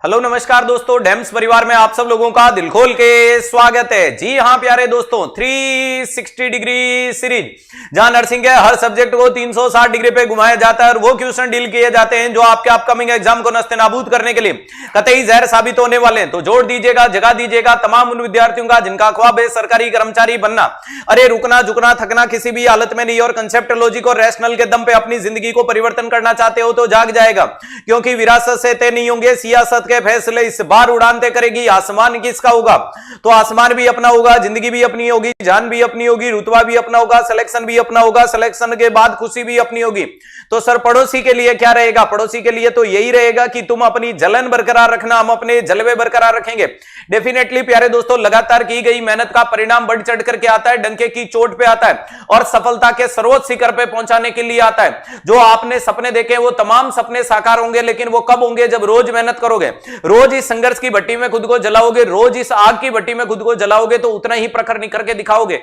Hello नमस्कार दोस्तों, DIMMs परिवार में आप सब लोगों का दिल खोल के स्वागत है। जी हां प्यारे दोस्तों, 360 डिग्री सीरीज जहां नर्सिंग के हर सब्जेक्ट को 360 डिग्री पे घुमाया जाता है और वो क्वेश्चन डील किए जाते हैं जो आपके अपकमिंग एग्जाम को नस्तेनाबूद करने के लिए कतई जहर साबित होने वाले हैं। तो जोड़ दीजिएगा, जगा दीजिएगा तमाम उन विद्यार्थियों का जिनका ख्वाब है सरकारी कर्मचारी बनना। अरे रुकना झुकना थकना किसी भी हालत में नहीं, और कंसेप्ट लॉजिक और रैशनल के दम पे अपनी जिंदगी को परिवर्तन करना चाहते हो तो जाग जाएगा, क्योंकि विरासत से तय नहीं होंगे सियासत के फैसले इस बार उड़ान तय करेगी। आसमान किसका होगा? तो आसमान भी अपना होगा, जिंदगी भी अपनी होगी, जान भी अपनी होगी, रुतबा भी अपना होगा, सिलेक्शन भी अपना होगा, सिलेक्शन के बाद खुशी भी अपनी होगी। तो सर पड़ोसी के लिए क्या रहेगा? पड़ोसी के लिए तो यही रहेगा कि तुम अपनी जलन बरकरार रखना, हम अपने जलवे बरकरार रखेंगे। डेफिनेटली प्यारे दोस्तों, लगातार की गई मेहनत का परिणाम बढ़ चढ़ करके आता है, डंके की चोट पे आता है और सफलता के सर्वोच्च शिखर पे पहुंचाने के लिए आता है। जो आपने सपने देखे वो तमाम सपने साकार होंगे, लेकिन वो कब होंगे? जब रोज मेहनत करोगे, रोज इस संघर्ष की भट्टी में खुद को जलाओगे, रोज इस आग की भट्टी में खुद को जलाओगे तो उतना ही प्रखर निखर के दिखाओगे।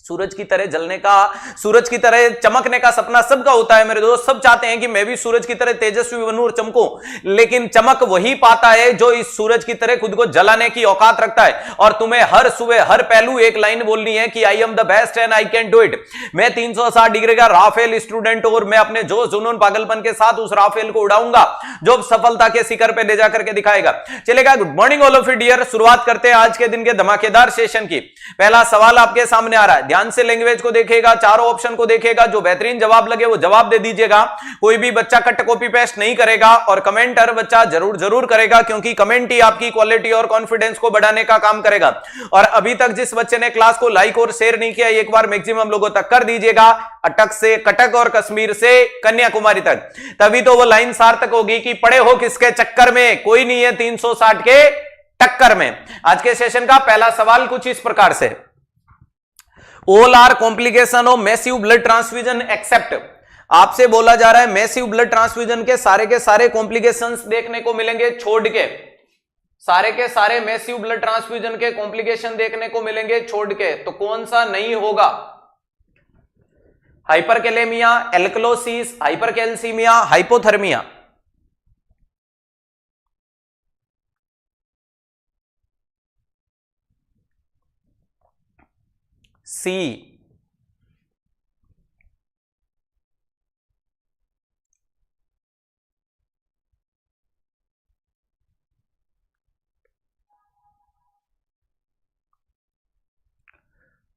सूरज की तरह जलने का, सूरज की तरह चमकने का सपना सबका होता है मेरे दोस्त। सब चाहते हैं कि मैं भी सूरज की तरह तेजस्वी बनूं और चमकूं, लेकिन चमक वही पाता है जो इस सूरज की तरह खुद को जलाने की औकात रखता है। और तुम्हें हर सुबह हर पहलू एक लाइन बोलनी है कि I am the best and I can do it. मैं 360 डिग्री का राफेल स्टूडेंट और मैं अपने जोश जुनून पागलपन के साथ उस राफेल को उड़ाऊंगा जो सफलता के शिखर पे ले जाकर के दिखाएगा। चलेगा? Good morning all of you dear. शुरुआत करते हैं आज के दिन के धमाकेदार सेशन की। पहला सवाल आपके सामने आ रहा है, ध्यान से लैंग्वेज को देखेगा, चारों ऑप्शन को देखेगा, जो बेहतरीन जवाब लगे वो जवाब दे दीजिएगा। कोई भी बच्चा कट कॉपी पेस्ट नहीं करेगा और कमेंट हर बच्चा जरूर करेगा, क्योंकि कमेंट ही आपकी क्वालिटी और कॉन्फिडेंस को बढ़ाने का काम करेगा। और अभी तक जिस बच्चे ने क्लास को लाइक और शेयर नहीं किया, एक बार मैक्सिमम लोगों तक कर दीजिएगा, अटक से कटक और कश्मीर से कन्याकुमारी तक। तभी तो वो लाइन सार्थक होगी कि पड़े हो किसके चक्कर में, कोई नहीं है 360 के टक्कर में। आज के सेशन का पहला सवाल कुछ इस प्रकार से, all are complication of massive blood transfusion except. आपसे बोला जा रहा है मैसिव ब्लड ट्रांसफ्यूजन के सारे कॉम्प्लिकेशंस देखने को मिलेंगे छोड़ के, सारे के सारे मैसिव ब्लड ट्रांसफ्यूजन के कॉम्प्लिकेशन देखने को मिलेंगे छोड़ के। तो कौन सा नहीं होगा? Hyperkalemia, alkalosis, hypercalcemia, hypothermia. C.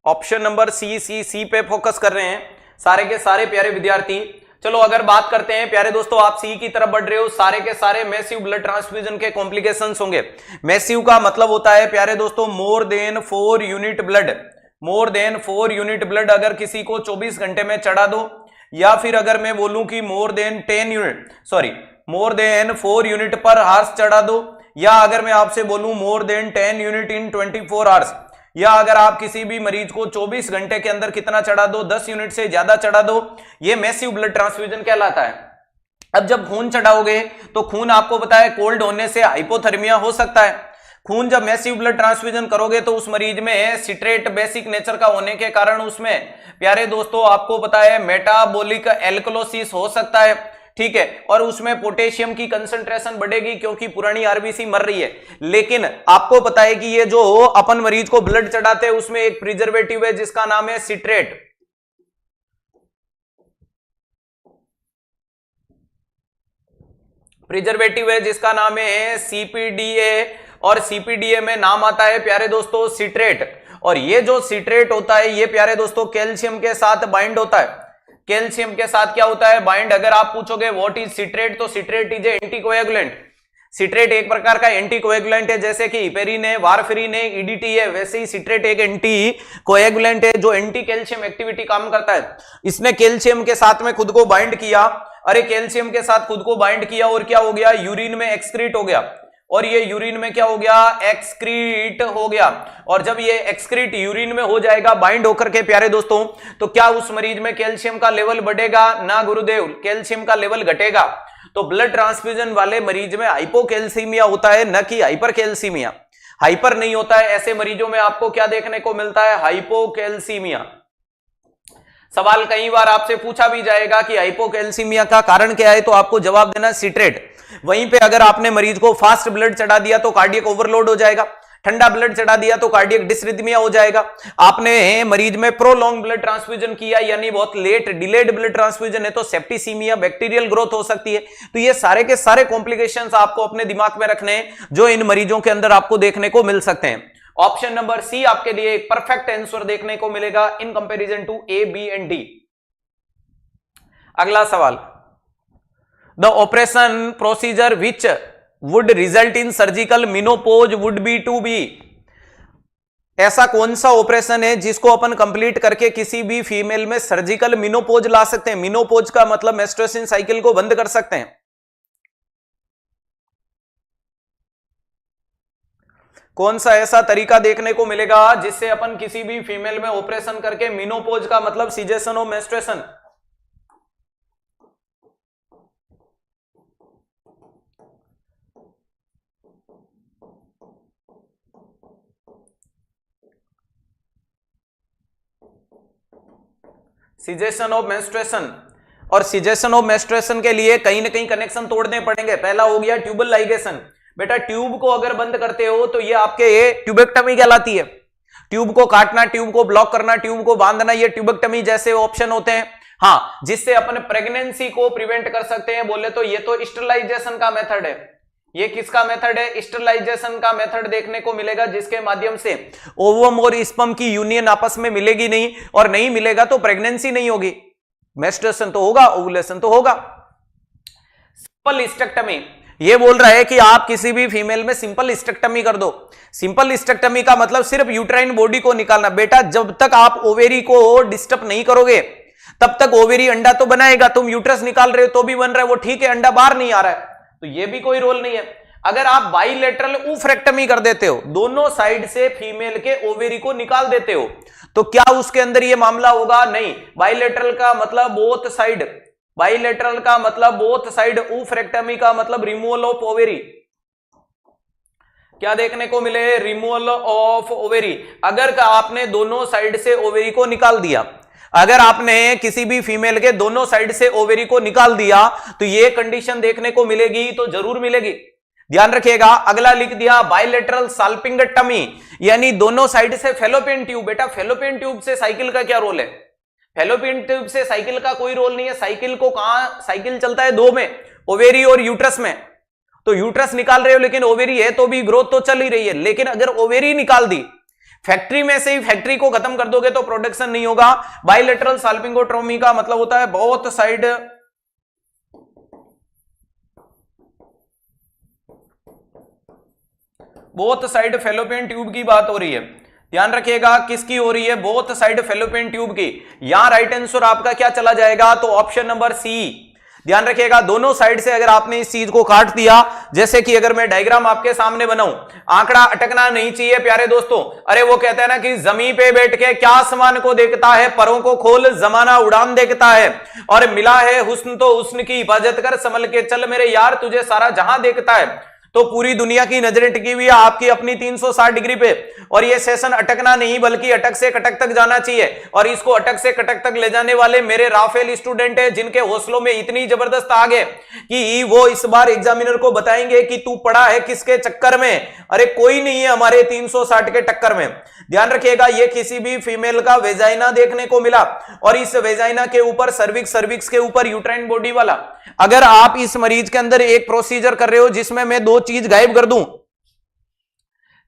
Option number C पे फोकस कर रहे हैं सारे के सारे प्यारे विद्यार्थी। चलो अगर बात करते हैं प्यारे दोस्तों, आप सी की तरफ बढ़ रहे हो, सारे के सारे मैसिव ब्लड ट्रांसफ्यूजन के कॉम्प्लिकेशंस होंगे। मैसिव का मतलब होता है प्यारे दोस्तों more than 4 unit blood. More than 4 unit blood अगर किसी को 24 घंटे में चढ़ा दो, या फिर अगर मैं बोलूं कि मोर देन 4 यूनिट पर आवर्स चढ़ा दो, या अगर मैं आपसे बोलूं more than 10 unit in 24 hours, या अगर आप किसी भी मरीज को 24 घंटे के अंदर कितना चढ़ा दो, 10 यूनिट से ज्यादा चढ़ा दो, ये मैसिव ब्लड ट्रांसफ्यूजन कहलाता है। अब जब खून चढ़ाओगे तो खून आपको पता है कोल्ड होने से हाइपोथर्मिया हो सकता है। खून जब मैसिव ब्लड ट्रांसफ्यूजन करोगे तो उस मरीज में सिट्रेट बेसिक नेचर का होने के कारण उसमें प्यारे दोस्तों आपको पता है मेटाबॉलिक एल्कलोसिस हो सकता है, ठीक है, और उसमें पोटेशियम की कंसंट्रेशन बढ़ेगी क्योंकि पुरानी आरबीसी मर रही है। लेकिन आपको पता है कि ये जो अपन मरीज को ब्लड चढ़ाते हैं उसमें एक प्रिजर्वेटिव है जिसका नाम है सिट्रेट। प्रिजर्वेटिव है जिसका नाम है सीपीडीए, और सीपीडीए में नाम आता है प्यारे दोस्तों सिट्रेट। और ये जो सिट्रेट होता है ये प्यारे दोस्तों कैल्शियम के साथ बाइंड होता है। कैल्शियम के साथ क्या होता है? बाइंड। अगर आप पूछोगे व्हाट इज सिट्रेट, तो citrate is a anticoagulant. Citrate एक प्रकार का एंटीकोएगुलेंट है, जैसे कि हिपेरिन है, वारफेरिन है, ईडीटी है, वैसे ही सिट्रेट एक एंटीकोएगुलेंट है जो एंटी कैल्शियम एक्टिविटी काम करता है। इसने कैल्शियम के साथ में खुद को बाइंड किया, अरे कैल्शियम के साथ खुद को बाइंड किया और क्या हो गया? यूरिन में एक्सक्रीट हो गया, और ये यूरिन में क्या हो गया? एक्सक्रीट हो गया। और जब ये एक्सक्रीट यूरिन में हो जाएगा बाइंड होकर के प्यारे दोस्तों, तो क्या उस मरीज में कैल्शियम का लेवल बढ़ेगा? ना गुरुदेव, कैल्शियम का लेवल घटेगा। तो ब्लड ट्रांसफ्यूजन वाले मरीज में हाइपोकैल्सीमिया होता है, न कि हाइपरकैल्सीमिया। हाइपर नहीं होता है, ऐसे मरीजों में आपको क्या देखने को मिलता है? हाइपोकैल्सीमिया। सवाल कई बार आपसे पूछा भी जाएगा कि हाइपोकैल्सीमिया का कारण क्या है, तो आपको जवाब देना सिट्रेट। वहीं पे अगर आपने मरीज को फास्ट ब्लड चढ़ा दिया तो कार्डियक ओवरलोड हो जाएगा, ठंडा ब्लड चढ़ा दिया तो कार्डियक डिसरिथमिया हो जाएगा। आपने मरीज में प्रोलॉन्ग ब्लड ट्रांसफ्यूजन किया यानी बहुत लेट डिलेड ब्लड ट्रांसफ्यूजन है तो सेप्टिसीमिया, बैक्टीरियल ग्रोथ हो सकती है। तो ये सारे के सारे कॉम्प्लिकेशंस आपको अपने दिमाग में रखने हैं जो इन मरीजों के अंदर आपको देखने को मिल सकते हैं। ऑप्शन नंबर सी आपके लिए एक परफेक्ट आंसर देखने को मिलेगा in comparison to A, B and D. अगला सवाल, the operation procedure which would result in surgical menopause would be to be. ऐसा कौन सा ऑपरेशन है जिसको अपन कंप्लीट करके किसी भी फीमेल में सर्जिकल मेनोपॉज ला सकते हैं। मेनोपॉज का मतलब मेंस्ट्रुएशन साइकिल को बंद कर सकते हैं। कौन सा ऐसा तरीका देखने को मिलेगा जिससे अपन किसी भी फीमेल में ऑपरेशन करके मेनोपॉज का मतलब cessation of menstruation, cessation of menstruation. और सीजेशन ऑफ मेंस्ट्रुएशन के लिए कहीं ना कहीं कनेक्शन तोड़ने पड़ेंगे। पहला हो गया ट्यूबल लाइगेशन। बेटा ट्यूब को अगर बंद करते हो तो ये आपके ये ट्यूबेक्टमी कहलाती है। ट्यूब को काटना, ट्यूब को ब्लॉक करना, ट्यूब को बांधना, ये ट्यूबेक्टमी जैसे ऑप्शन होते हैं। हाँ, जिससे अपन प्रेगनेंसी को प्रिवेंट कर सकते हैं। बोले तो ये तो स्टरलाइजेशन का मेथड है। ये किसका मेथड है? स्टरलाइजेशन का मेथड देखने को मिलेगा जिसके माध्यम से ओवम और स्पर्म की यूनियन आपस में मिलेगी नहीं, और नहीं मिलेगा तो प्रेगनेंसी नहीं होगी। मेंस्ट्रुएशन तो होगा, ओवुलेशन तो होगा। सिंपल हिस्टेक्टमी, ये बोल रहा है कि आप किसी भी फीमेल में सिंपल हिस्टेक्टमी कर दो। सिंपल हिस्टेक्टमी का मतलब सिर्फ यूट्राइन बॉडी को निकालना। बेटा जब तक आप ओवेरी को डिस्टर्ब नहीं करोगे तब तक ओवेरी अंडा तो बनाएगा। तुम यूट्रस निकाल रहे हो तो भी बन रहा है, वो ठीक है, अंडा बाहर नहीं आ रहा है तो ये भी कोई रोल नहीं है। अगर आप बाइलेटरल ऊफ्रेक्टमी कर देते हो, दोनों साइड से फीमेल के ओवेरी को निकाल देते हो, तो क्या उसके अंदर ये मामला होगा? नहीं। बाइलेटरल का मतलब बोथ साइड, बाइलेटरल का मतलब बोथ साइड, ऊफ्रेक्टमी का मतलब रिमूवल ऑफ ओवेरी। क्या देखने को मिले? Removal of ovary. अगर आपने दोनों साइड से ओवेरी को निकाल दिया, अगर आपने किसी भी फीमेल के दोनों साइड से ओवेरी को निकाल दिया तो ये कंडीशन देखने को मिलेगी, तो जरूर मिलेगी। ध्यान रखिएगा। अगला लिख दिया बाइलेटरल साल्पिंगेक्टमी, यानी दोनों साइड से फेलोपियन ट्यूब। बेटा फेलोपियन ट्यूब से साइकिल का क्या रोल है? फेलोपियन ट्यूब से साइकिल का कोई रोल नहीं है। साइकिल को कहां साइकिल चलता है? दो में, ओवेरी और यूट्रस में। तो यूट्रस निकाल रहे हो लेकिन ओवेरी है तो भी ग्रोथ तो चल ही रही है। लेकिन अगर ओवेरी निकाल दी, फैक्ट्री में से ही फैक्ट्री को खत्म कर दोगे तो प्रोडक्शन नहीं होगा। बाइलेटरल साल्पिंगोट्रोमी का मतलब होता है both side, both side fallopian tube की बात हो रही है। ध्यान रखिएगा किसकी हो रही है? बोथ साइड फेलोपियन ट्यूब की। यहां राइट आंसर आपका क्या चला जाएगा? तो ऑप्शन नंबर सी। ध्यान रखिएगा दोनों साइड से अगर आपने इस चीज को काट दिया, जैसे कि अगर मैं डायग्राम आपके सामने बनाऊं, आंकड़ा अटकना नहीं चाहिए प्यारे दोस्तों। अरे वो कहते हैं ना कि जमीन पे बैठ के क्या आसमान को देखता है, परों को खोल जमाना उड़ान देखता है, और मिला है हुस्न तो हुस्न की हिफाजत कर, संभल के चल मेरे यार तुझे सारा जहां देखता है। तो पूरी दुनिया की नजरें टिकी हुई है आपकी अपनी 360 डिग्री पे, और ये सेशन अटकना नहीं बल्कि अटक से कटक तक जाना चाहिए। और इसको अटक से कटक तक ले जाने वाले मेरे राफेल स्टूडेंट हैं जिनके हौसलों में इतनी जबरदस्त आग है कि वो इस बार एग्जामिनर को बताएंगे कि तू पड़ा है किसके चक्कर में। अरे कोई नहीं है हमारे 360 के टक्कर में। ध्यान रखिएगा ये किसी भी फीमेल का वेजाइना देखने को मिला, और इस वेजाइना के ऊपर सर्विक्स, सर्विक्स के ऊपर यूट्राइन बॉडी वाला। अगर आप इस मरीज के अंदर एक प्रोसीजर कर रहे हो जिसमें मैं दो चीज गायब कर दूं,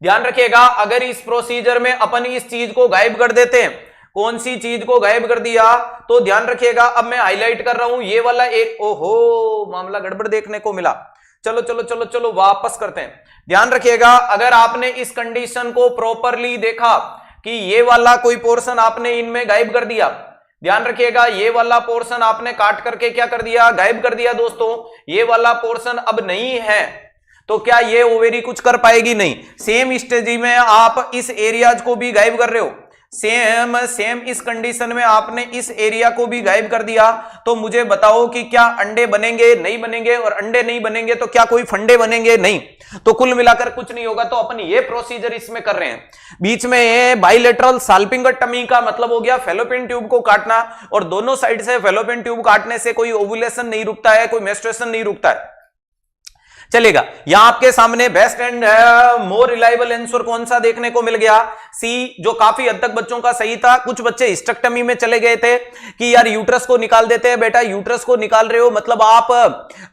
ध्यान रखिएगा अगर इस प्रोसीजर में अपन इस चीज को गायब कर देते हैं, कौन सी चीज को गायब कर दिया, तो ध्यान रखिएगा अब मैं हाईलाइट कर रहा हूं ये वाला एक, ओहो मामला गड़बड़ देखने को मिला। चलो चलो चलो चलो वापस करते हैं। ध्यान रखिएगा अगर आपने इस कंडीशन को प्रॉपरली देखा कि ये वाला कोई पोर्शन आपने इनमें गायब कर दिया, ध्यान रखिएगा ये वाला पोर्शन आपने काट करके क्या कर दिया? गायब कर दिया। दोस्तों ये वाला पोर्शन अब नहीं है, तो क्या ये ओवेरी कुछ कर पाएगी? नहीं। सेम स्टेज में आप इस एरियाज को भी गायब कर रहे हो, सेम इस कंडीशन में आपने इस एरिया को भी गायब कर दिया, तो मुझे बताओ कि क्या अंडे बनेंगे? नहीं बनेंगे। और अंडे नहीं बनेंगे तो क्या कोई फंडे बनेंगे? नहीं। तो कुल मिलाकर कुछ नहीं होगा। तो अपन ये प्रोसीजर इसमें कर रहे हैं। बीच में बाइलेटरल साल्पिंगेक्टमी का मतलब हो गया फेलोपियन ट्यूब को काटना, और दोनों साइड से फेलोपियन ट्यूब काटने से कोई ओवुलेशन नहीं रुकता है, कोई मेंस्ट्रुएशन नहीं रुकता है। चलेगा। यहां आपके सामने best and more reliable answer कौन सा देखने को मिल गया? सी, जो काफी हद तक बच्चों का सही था। कुछ बच्चे हिस्टेक्टमी में चले गए थे कि यार यूट्रस को निकाल देते हैं। बेटा यूट्रस को निकाल रहे हो मतलब आप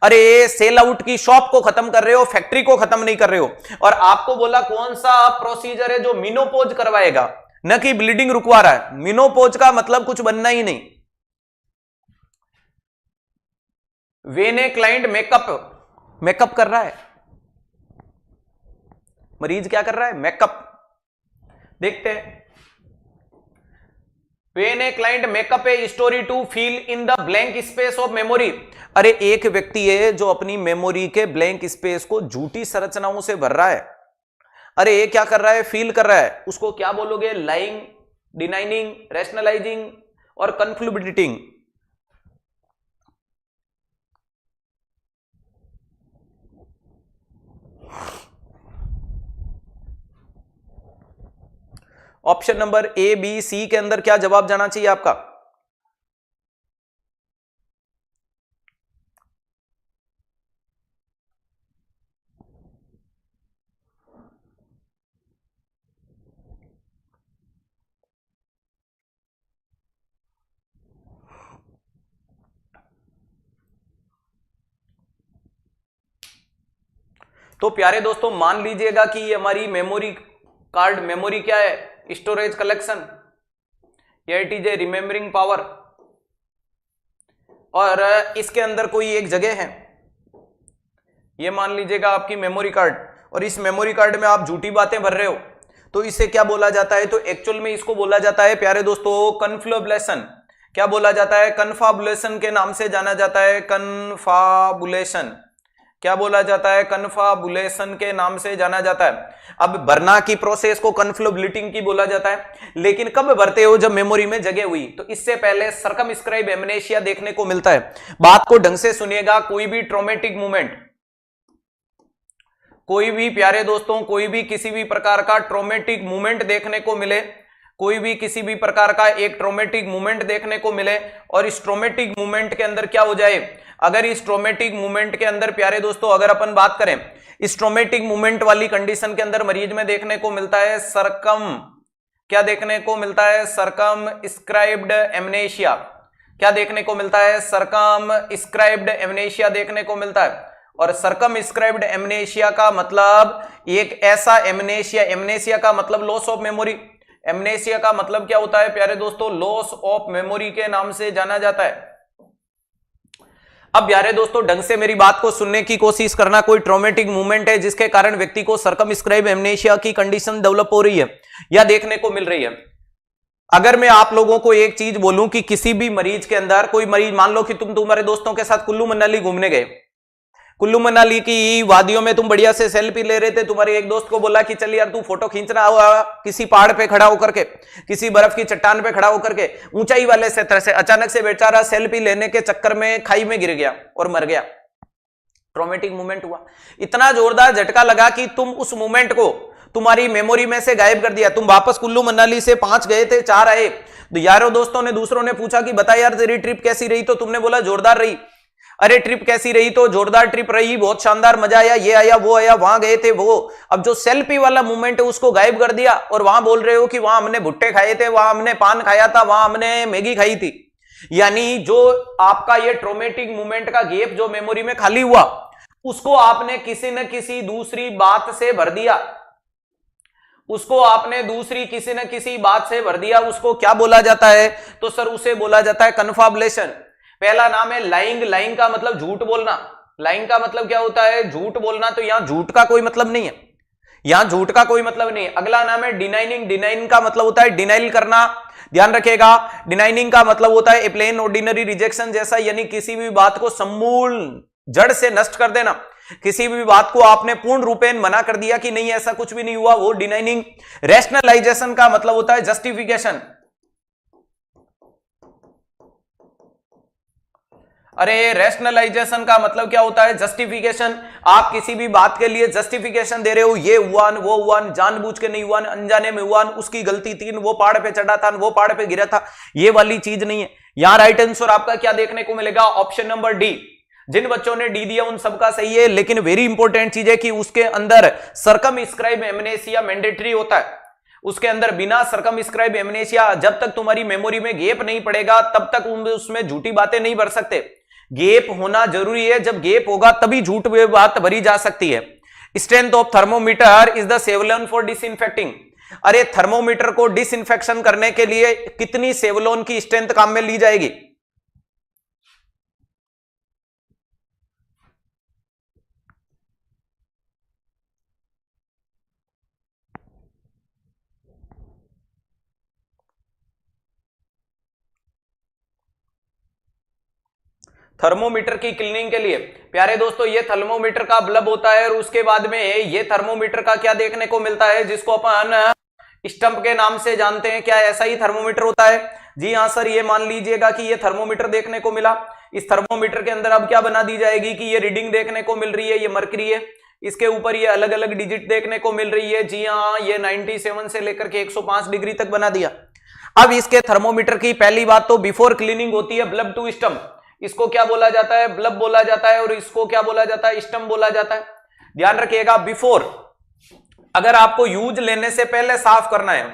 अरे सेल आउट की शॉप को खत्म कर रहे हो, फैक्ट्री को खत्म नहीं कर रहे हो। और आपको बोला कौन सा प्रोसीजर है जो मिनोपोज करवाएगा, न कि ब्लीडिंग रुकवा रहा है। मिनोपोज का मतलब कुछ बनना ही नहीं। वेने क्लाइंट मेकअप कर रहा है, मरीज क्या कर रहा है? मेकअप। देखते हैं, when a client makeup a story to fill in the blank space of memory. अरे एक व्यक्ति है जो अपनी मेमोरी के ब्लैंक स्पेस को झूठी संरचनाओं से भर रहा है। अरे ये क्या कर रहा है? फील कर रहा है। उसको क्या बोलोगे? लाइंग, डिनाइनिंग, रैशनलाइजिंग और conflicting. Option number A, B, C के अंदर क्या जवाब जाना चाहिए आपका? तो प्यारे दोस्तों मान लीजिएगा कि ये हमारी मेमोरी कार्ड, मेमोरी क्या है? Storage collection, it is a remembering power. और इसके अंदर कोई एक जगह है, ये मान लीजिएगा आपकी मेमोरी कार्ड, और इस मेमोरी कार्ड में आप झूठी बातें भर रहे हो, तो इसे क्या बोला जाता है? तो एक्चुअल में इसको बोला जाता है प्यारे दोस्तों कन्फ्लुबुलेशन। क्या बोला जाता है? कन्फाबुलेशन के नाम से जाना जाता है। कन्फाबुलेशन क्या बोला जाता है? कन्फाबुलेशन के नाम से जाना जाता है। अब भरना की प्रोसेस को कन्फ्लुबुलेटिंग की बोला जाता है। लेकिन कब भरते हो? जब मेमोरी में जगह हुई। तो इससे पहले सर्कमस्क्राइब एमनेशिया देखने को मिलता है। बात को ढंग से सुनिएगा। कोई भी ट्रॉमेटिक मूवमेंट, कोई भी प्यारे दोस्तों, कोई भी किसी भी प्रकार का ट्रॉमेटिक मूवमेंट देखने को मिले, कोई भी किसी भी प्रकार का एक ट्रॉमेटिक मूवमेंट देखने को मिले, और इस ट्रॉमेटिक मूवमेंट के अंदर क्या हो जाए? अगर इस ट्रॉमेटिक मूवमेंट के अंदर प्यारे दोस्तों अगर अपन बात करें, इस ट्रॉमेटिक मूवमेंट वाली कंडीशन के अंदर मरीज में देखने को मिलता है क्या देखने को मिलता है? Circumscribed amnesia. क्या देखने को मिलता है? सर्कमस्क्राइब्ड एमनेशिया देखने को मिलता है। और सर्कमस्क्राइब्ड एमनेशिया का मतलब एक ऐसा एमनेशिया का मतलब लॉस ऑफ मेमोरी। एमनेशिया का मतलब क्या होता है प्यारे दोस्तों? लॉस ऑफ मेमोरी के नाम से जाना जाता है। अब प्यारे दोस्तों ढंग से मेरी बात को सुनने की कोशिश करना। कोई ट्रॉमेटिक मूवमेंट है जिसके कारण व्यक्ति को सर्कमस्क्राइब एमनेशिया की कंडीशन डेवलप हो रही है या देखने को मिल रही है। अगर मैं आप लोगों को एक चीज बोलूं कि किसी भी मरीज के अंदर, कोई मरीज मान लो कि तुम तुम्हारे दोस्तों के साथ कुल्लू मनाली घूमने गए, कुल्लू मनाली की वादियों में तुम बढ़िया से सेल्फी ले रहे थे, तुम्हारे एक दोस्त को बोला कि चल यार तू फोटो खींचना हुआ किसी पहाड़ पे खड़ा होकर के, किसी बर्फ की चट्टान पे खड़ा होकर के, ऊंचाई वाले से तरह से अचानक से बेचारा सेल्फी लेने के चक्कर में खाई में गिर गया और मर गया। ट्रॉमेटिक मूवमेंट हुआ, इतना जोरदार झटका लगा कि तुम उस मूवमेंट को तुम्हारी मेमोरी में से गायब कर दिया। तुम वापस कुल्लू मनाली से 5 गए थे, 4 आए, तो यारों दोस्तों ने दूसरों ने पूछा कि बता यार तेरी ट्रिप कैसी रही, तो तुमने बोला जोरदार रही। अरे ट्रिप कैसी रही? तो जोरदार ट्रिप रही, बहुत शानदार, मजा आया, ये आया वो आया, वहां गए थे वो। अब जो सेल्फी वाला मूवमेंट है उसको गायब कर दिया और वहां बोल रहे हो कि वहां हमने भुट्टे खाए थे, वहां हमने पान खाया था, वहां हमने मैगी खाई थी। यानी जो आपका ये ट्रॉमेटिक मूवमेंट का गैप जो मेमोरी में खाली हुआ उसको आपने किसी न किसी दूसरी बात से भर दिया, उसको आपने दूसरी किसी न किसी बात से भर दिया। उसको क्या बोला जाता है? तो सर उसे बोला जाता है कन्फाबुलेशन। पहला नाम है लाइंग। लाइंग का मतलब झूठ बोलना। लाइंग का मतलब क्या होता है? झूठ बोलना। तो यहां झूठ का कोई मतलब नहीं है, यहां झूठ का कोई मतलब नहीं है। अगला नाम है डिनाइनिंग। डिनाइनिंग का मतलब होता है डिनाइल करना, ध्यान रखिएगा। डिनाइनिंग का मतलब होता है ए प्लेन ऑर्डिनरी रिजेक्शन जैसा, यानी किसी भी बात को समूल जड़ से नष्ट कर देना। किसी भी बात को आपने पूर्ण रूपेण मना कर दिया कि नहीं ऐसा कुछ भी नहीं हुआ, वो डिनाइनिंग। रैशनलाइजेशन का मतलब होता है जस्टिफिकेशन। अरे रैशनलाइजेशन का मतलब क्या होता है? जस्टिफिकेशन। आप किसी भी बात के लिए जस्टिफिकेशन दे रहे हो, ये हुआ वो हुआ, जानबूझ के नहीं हुआ, अनजाने में हुआ, उसकी गलती थी, वो पहाड़ पे चढ़ा था, वो पहाड़ पे गिरा था, ये वाली चीज नहीं है। यहां राइट आंसर आपका क्या देखने को मिलेगा? Option number D. जिन बच्चों ने डी दिया उन सबका सही है, लेकिन वेरी इंपॉर्टेंट चीज है कि उसके अंदर सर्कमस्क्राइब एमनेसिया मैंडेटरी होता है। उसके अंदर बिना सर्कमस्क्राइब एमनेसिया जब तक तुम्हारी मेमोरी में गैप नहीं पड़ेगा तब तक उसमें झूठी बातें नहीं भर सकते। गैप होना जरूरी है, जब गैप होगा तभी झूठ बात भरी जा सकती है। Strength of thermometer is the Savlon for disinfecting. अरे थर्मोमीटर को डिसइंफेक्शन करने के लिए कितनी सेवलोन की स्ट्रेंथ काम में ली जाएगी? थर्मोमीटर की क्लीनिंग के लिए प्यारे दोस्तों ये थर्मोमीटर का बल्ब होता है और उसके बाद में ये थर्मोमीटर का क्या देखने को मिलता है जिसको अपन स्टंप के नाम से जानते हैं। क्या ऐसा ही थर्मोमीटर होता है? जी हाँ सर, ये मान लीजिएगा कि ये थर्मोमीटर देखने को मिला। इस थर्मोमीटर के अंदर अब क्या बना दी जाएगी कि ये रीडिंग देखने को मिल रही है, ये मरकरी है, इसके ऊपर ये अलग अलग डिजिट देखने को मिल रही है। जी हाँ, ये 97 से लेकर के 105 डिग्री तक बना दिया। अब इसके थर्मोमीटर की पहली बात तो बिफोर क्लीनिंग होती है बल्ब टू स्टंप। इसको क्या बोला जाता है? बल्ब बोला जाता है, और इसको क्या बोला जाता है? स्टंप बोला जाता है। ध्यान रखिएगा, बिफोर अगर आपको यूज लेने से पहले साफ करना है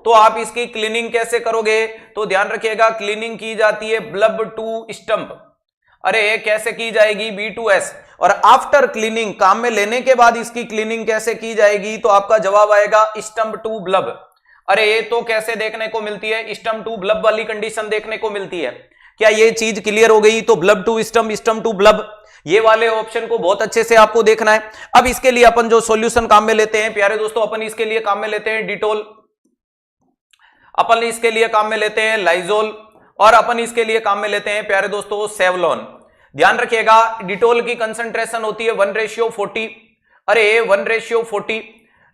तो आप इसकी क्लीनिंग कैसे करोगे? तो ध्यान रखिएगा, क्लीनिंग की जाती है बल्ब टू स्टंप। अरे कैसे की जाएगी? B2S। और आफ्टर क्लीनिंग, काम में लेने के बाद इसकी क्लीनिंग कैसे की जाएगी? तो आपका जवाब आएगा स्टंप टू बल्ब। अरे ये तो कैसे देखने को मिलती है? स्टंप टू बल्ब वाली कंडीशन देखने को मिलती है। क्या ये चीज क्लियर हो गई? तो bulb to stump, stump to bulb, ये वाले ऑप्शन को बहुत अच्छे से आपको देखना है। अब इसके लिए अपन जो सॉल्यूशन काम में लेते हैं प्यारे दोस्तों, अपन इसके लिए काम में लेते हैं डिटोल, अपन इसके लिए काम में लेते हैं लाइजोल, और अपन इसके लिए काम में लेते हैं प्यारे दोस्तों सेवलॉन। ध्यान रखिएगा, डिटोल की कंसंट्रेशन होती है 1:40। अरे 1:40।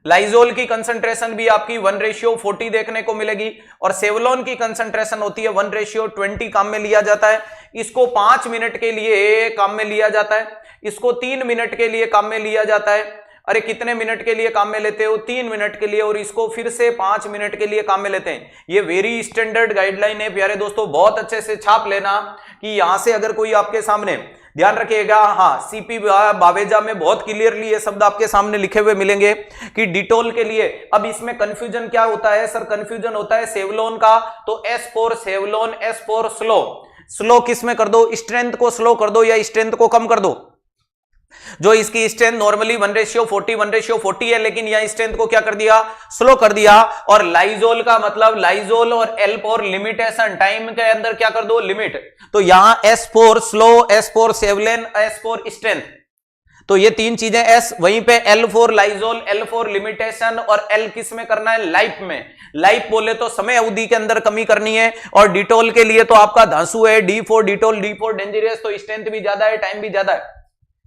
लाइजोल की कंसंट्रेशन भी आपकी 1:40 देखने को मिलेगी, और सेवलॉन की कंसंट्रेशन होती है 1:20 काम में लिया जाता है। इसको 5 मिनट के लिए काम में लिया जाता है, इसको 3 मिनट के लिए काम में लिया जाता है। अरे कितने मिनट के लिए काम में लेते हो? 3 मिनट के लिए, और इसको फिर से 5 मिनट के लिए काम में लेते हैं। ये वेरी स्टैंडर्ड गाइडलाइन है प्यारे दोस्तों, बहुत अच्छे से छाप लेना कि यहां से अगर कोई आपके सामने, ध्यान रखिएगा, हाँ सीपी बावेजा में बहुत क्लियरली ये शब्द आपके सामने लिखे हुए मिलेंगे कि डिटोल के लिए। अब इसमें कंफ्यूजन क्या होता है सर? कंफ्यूजन होता है सेवलॉन का, तो S for Savlon, S for slow. Slow किस में कर दो? स्ट्रेंथ को स्लो कर दो या स्ट्रेंथ को कम कर दो। जो इसकी स्ट्रेंथ नॉर्मली 1:40 है, लेकिन यह स्ट्रेंथ को क्या कर दिया? स्लो कर दिया। और लाइजोल का मतलब लाइजोल और L फॉर लिमिटेशन, टाइम के अंदर क्या कर दो? लिमिट। तो यहां S for slow, S for Savlon, S for strength, तो ये तीन चीजें S, वहीं पे L for Lysol, L for limitation, और L किस में करना है? लाइफ में। लाइफ बोले तो समय अवधि के अंदर कमी करनी है। और डिटोल के लिए तो आपका धांसू है, D for Dettol, D for dangerous, तो स्ट्रेंथ भी ज्यादा है, टाइम भी ज्यादा है।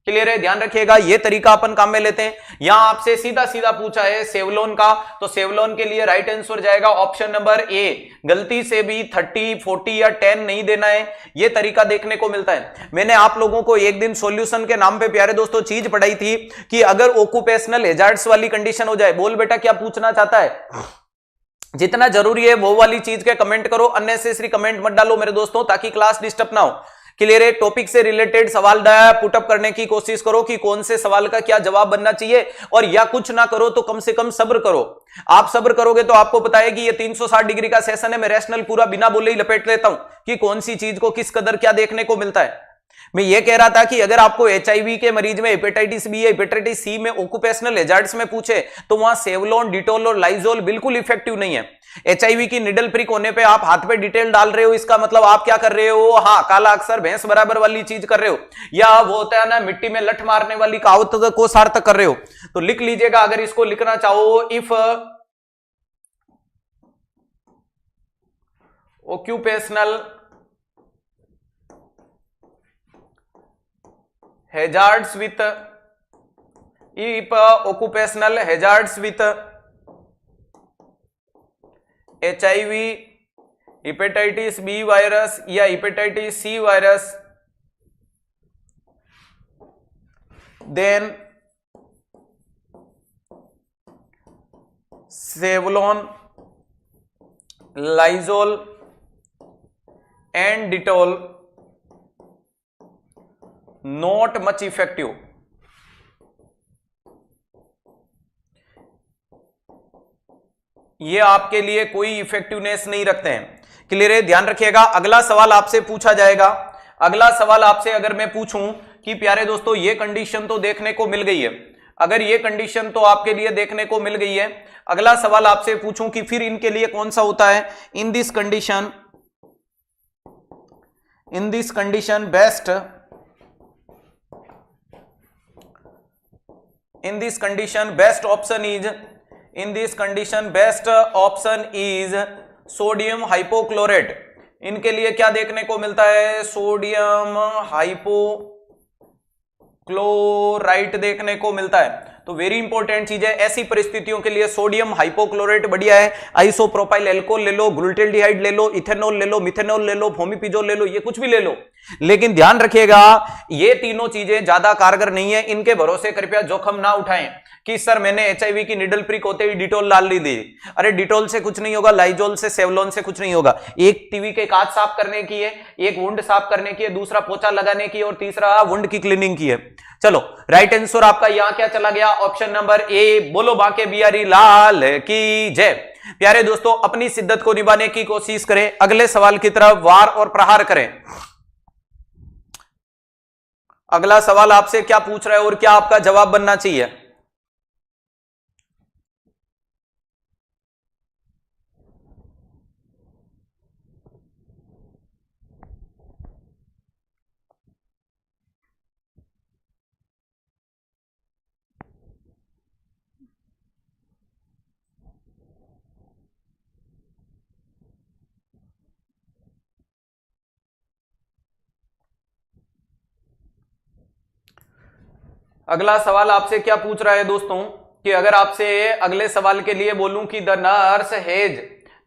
क्लियर है? ध्यान रखिएगा, ये तरीका अपन काम में लेते हैं। यहां आपसे सीधा सीधा पूछा है सेवलॉन का, तो सेवलॉन के लिए राइट आंसर जाएगा ऑप्शन नंबर ए। गलती से भी 30, 40 या 10 नहीं देना है, ये तरीका देखने को मिलता है। मैंने आप लोगों को एक दिन सॉल्यूशन के नाम पे प्यारे दोस्तों चीज पढ़ाई थी कि अगर ऑक्यूपेशनल हैजार्ड्स वाली कंडीशन हो जाए, बोल बेटा क्या पूछना चाहता है? जितना जरूरी है वो वाली चीज के कमेंट करो, अननेसेसरी कमेंट मत डालो मेरे दोस्तों, ताकि क्लास डिस्टर्ब ना हो। क्लियर है? टॉपिक से रिलेटेड सवाल पुटअप करने की कोशिश करो कि कौन से सवाल का क्या जवाब बनना चाहिए, और या कुछ ना करो तो कम से कम सब्र करो। आप सब्र करोगे तो आपको पता है कि ये 360 डिग्री का सेशन है, मैं रैशनल पूरा बिना बोले ही लपेट लेता हूं कि कौन सी चीज को किस कदर क्या देखने को मिलता है। मैं ये कह रहा था कि अगर आपको HIV के मरीज में हेपेटाइटिस बी या हेपेटाइटिस सी में ऑक्यूपेशनल हैजार्ड्स में पूछे तो वहां सेवलॉन, डिटोल और लाइजोल बिल्कुल इफेक्टिव नहीं है। HIV की निडल प्रिक होने पे आप हाथ पे डिटेल डाल रहे हो, इसका मतलब आप क्या कर रहे हो? हाँ, काला अक्षर भैंस बराबर वाली चीज कर रहे हो, या वो होता है ना मिट्टी में लठ मारने वाली कहावत को सार्थक कर रहे हो। तो लिख लीजिएगा, अगर इसको लिखना चाहो, if occupational hazards with, if occupational hazards with HIV, hepatitis B virus या hepatitis C virus, then Savlon, Lysol and Dettol not much effective. ये आपके लिए कोई इफेक्टिवनेस नहीं रखते हैं। क्लियर है? ध्यान रखिएगा। अगला सवाल आपसे पूछा जाएगा। अगला सवाल आपसे अगर मैं पूछूं कि प्यारे दोस्तों ये कंडीशन तो देखने को मिल गई है, अगर ये कंडीशन तो आपके लिए देखने को मिल गई है, अगला सवाल आपसे पूछूं कि फिर इनके लिए कौन सा होता है? In this condition best, in this condition best option is sodium हाइपोक्लोरेट। इनके लिए क्या देखने को मिलता है? सोडियम हाइपोक्लोराइट देखने को मिलता है। तो वेरी इंपॉर्टेंट चीज है। ऐसी परिस्थितियों के लिए सोडियम हाइपोक्लोरेट बढ़िया है। आइसोप्रोपाइल एल्कोहल ले लो, ग्लूटेल्डिहाइड ले लो, इथेनॉल ले लो, मिथेनॉल ले लो, फोमिपिजोल ले लो, ये कुछ भी ले लो, लेकिन ध्यान रखिएगा ये तीनों चीजें ज्यादा कारगर नहीं है। इनके भरोसे कृपया जोखम ना उठाएं कि सर मैंने एचआईवी की निडल प्रिक होते ही डिटोल डाल ली थी। अरे डिटोल से कुछ नहीं होगा, लाइजोल से, सेवलोन से कुछ नहीं होगा। एक टीवी के कांच साफ करने की है, एक वुंड साफ करने की है, दूसरा पोछा लगाने की और तीसरा वुंड की क्लीनिंग की है। चलो राइट आंसर आपका यहां क्या चला गया? ऑप्शन नंबर ए। बोलो बांके बिहारी लाल की जय। प्यारे दोस्तों अपनी शिद्दत को निभाने की कोशिश करें, अगले सवाल की तरफ वार और प्रहार करें। अगला सवाल आपसे क्या पूछ रहा है और क्या आपका जवाब बनना चाहिए? अगला सवाल आपसे क्या पूछ रहा है दोस्तों कि अगर आपसे अगले सवाल के लिए बोलूं कि the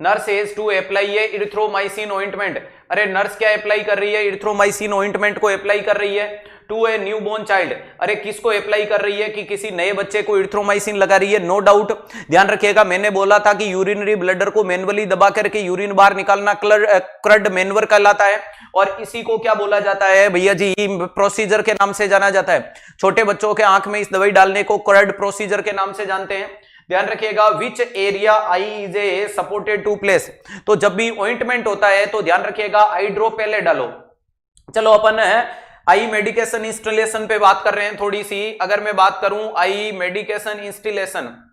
nurse has to apply a erythromycin ointment. अरे नर्स क्या अप्लाई कर रही है? इरिथ्रोमाइसिन ऑइंटमेंट को अप्लाई कर रही है टू ए न्यूबॉर्न चाइल्ड। अरे किसको अप्लाई कर रही है? कि किसी नए बच्चे को इरिथ्रोमाइसिन लगा रही है। नो डाउट ध्यान रखिएगा, मैंने बोला था कि यूरिनरी ब्लडर को मैनुअली दबा करके यूरिन बाहर निकालना क्रड मैन्युअर कहलाता है और इसी को क्या बोला जाता है भैया जी? प्रोसीजर के नाम से जाना जाता है। छोटे बच्चों के आंख में इस दवाई डालने को क्रड प्रोसीजर के नाम से जानते हैं। ध्यान रखिएगा which area eye is a supported to place. तो जब भी ऑइंटमेंट होता है तो ध्यान रखिएगा आई ड्रॉप पहले डालो। चलो अपन आई मेडिकेशन इंस्टॉलेशन पे बात कर रहे हैं थोड़ी सी। अगर मैं बात करूं आई मेडिकेशन इंस्टॉलेशन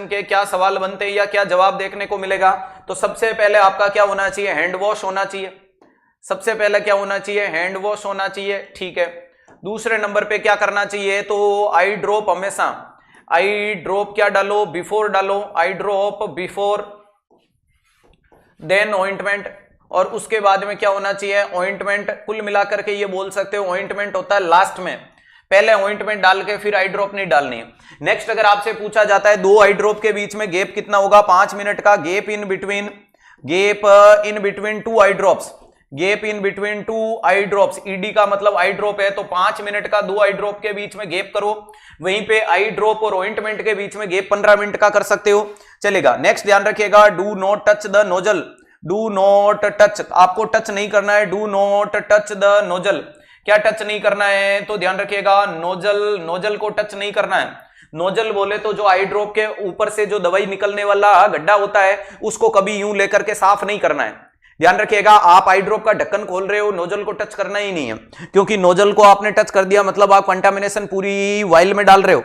के क्या सवाल बनते हैं या क्या जवाब देखने को मिलेगा? तो सबसे पहले आपका क्या होना चाहिए? हैंड वॉश होना चाहिए। सबसे पहले क्या होना चाहिए? हैंड वॉश होना चाहिए। ठीक है, दूसरे नंबर पे क्या करना चाहिए? तो आई ड्रॉप हमेशा आई ड्रॉप क्या डालो? बिफोर डालो। आई ड्रॉप बिफोर देन ऑइंटमेंट। और उसके बाद में क्या होना चाहिए? ऑइंटमेंट। कुल मिलाकर के ये बोल सकते हो ऑइंटमेंट होता है लास्ट में, पहले ऑइंटमेंट डाल के फिर आई ड्रॉप नहीं डालनी है। नेक्स्ट अगर आपसे पूछा जाता है दो आई ड्रॉप के बीच में गैप कितना होगा? 5 मिनट का gap in between two eye drops. Gap in between two eye drops, ED का मतलब आई ड्रॉप है, तो 5 मिनट का दो आई ड्रॉप के बीच में गैप करो। वहीं पे आई ड्रॉप और ऑइंटमेंट के बीच में गैप 15 मिनट का कर सकते हो, चलेगा। नेक्स्ट ध्यान रखिएगा do not touch the nozzle. Do not touch, आपको टच नहीं करना है। Do not touch the nozzle, क्या टच नहीं करना है? तो ध्यान रखिएगा नोजल को टच नहीं करना है। नोजल बोले तो जो आई ड्रॉप के ऊपर से जो दवाई निकलने वाला गड्ढा होता है उसको कभी यूं लेकर के साफ नहीं करना है। ध्यान रखिएगा आप आई ड्रॉप का ढक्कन खोल रहे हो, नोजल को टच करना ही नहीं है, क्योंकि नोजल को आपने टच कर दिया मतलब आप कंटामिनेशन पूरी वाइल में डाल रहे हो।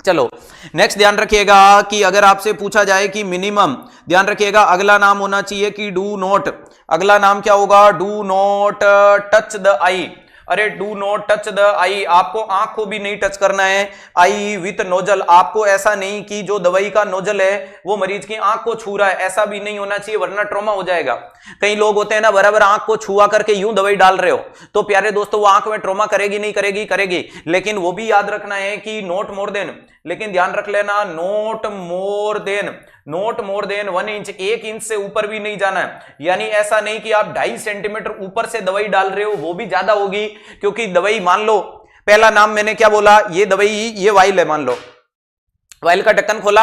चलो नेक्स्ट ध्यान रखिएगा कि अगर आपसे पूछा जाए कि मिनिमम, ध्यान रखिएगा अगला नाम होना चाहिए कि डू नॉट। अगला नाम क्या होगा? डू नॉट टच द आई। अरे डू नॉट टच द आई, आपको आंख को भी नहीं टच करना है। आई विथ नोजल, आपको ऐसा नहीं कि जो दवाई का नोजल है वो मरीज की आंख को छू रहा है, ऐसा भी नहीं होना चाहिए वरना ट्रॉमा हो जाएगा। कई लोग होते हैं ना बराबर आंख को छुआ करके यूं दवाई डाल रहे हो, तो प्यारे दोस्तों वो आंख में ट्रॉमा करेगी नहीं? करेगी। लेकिन वो भी याद रखना है कि नॉट मोर देन, लेकिन ध्यान रख लेना not more than 1 inch, 1 inch से ऊपर भी नहीं जाना है। यानी ऐसा नहीं कि आप 2.5 सेंटीमीटर ऊपर से दवाई डाल रहे हो, वो भी ज्यादा होगी। क्योंकि दवाई मान लो पहला नाम मैंने क्या बोला, ये दवाई ये वाइल है, मान लो वाइल का ढक्कन खोला,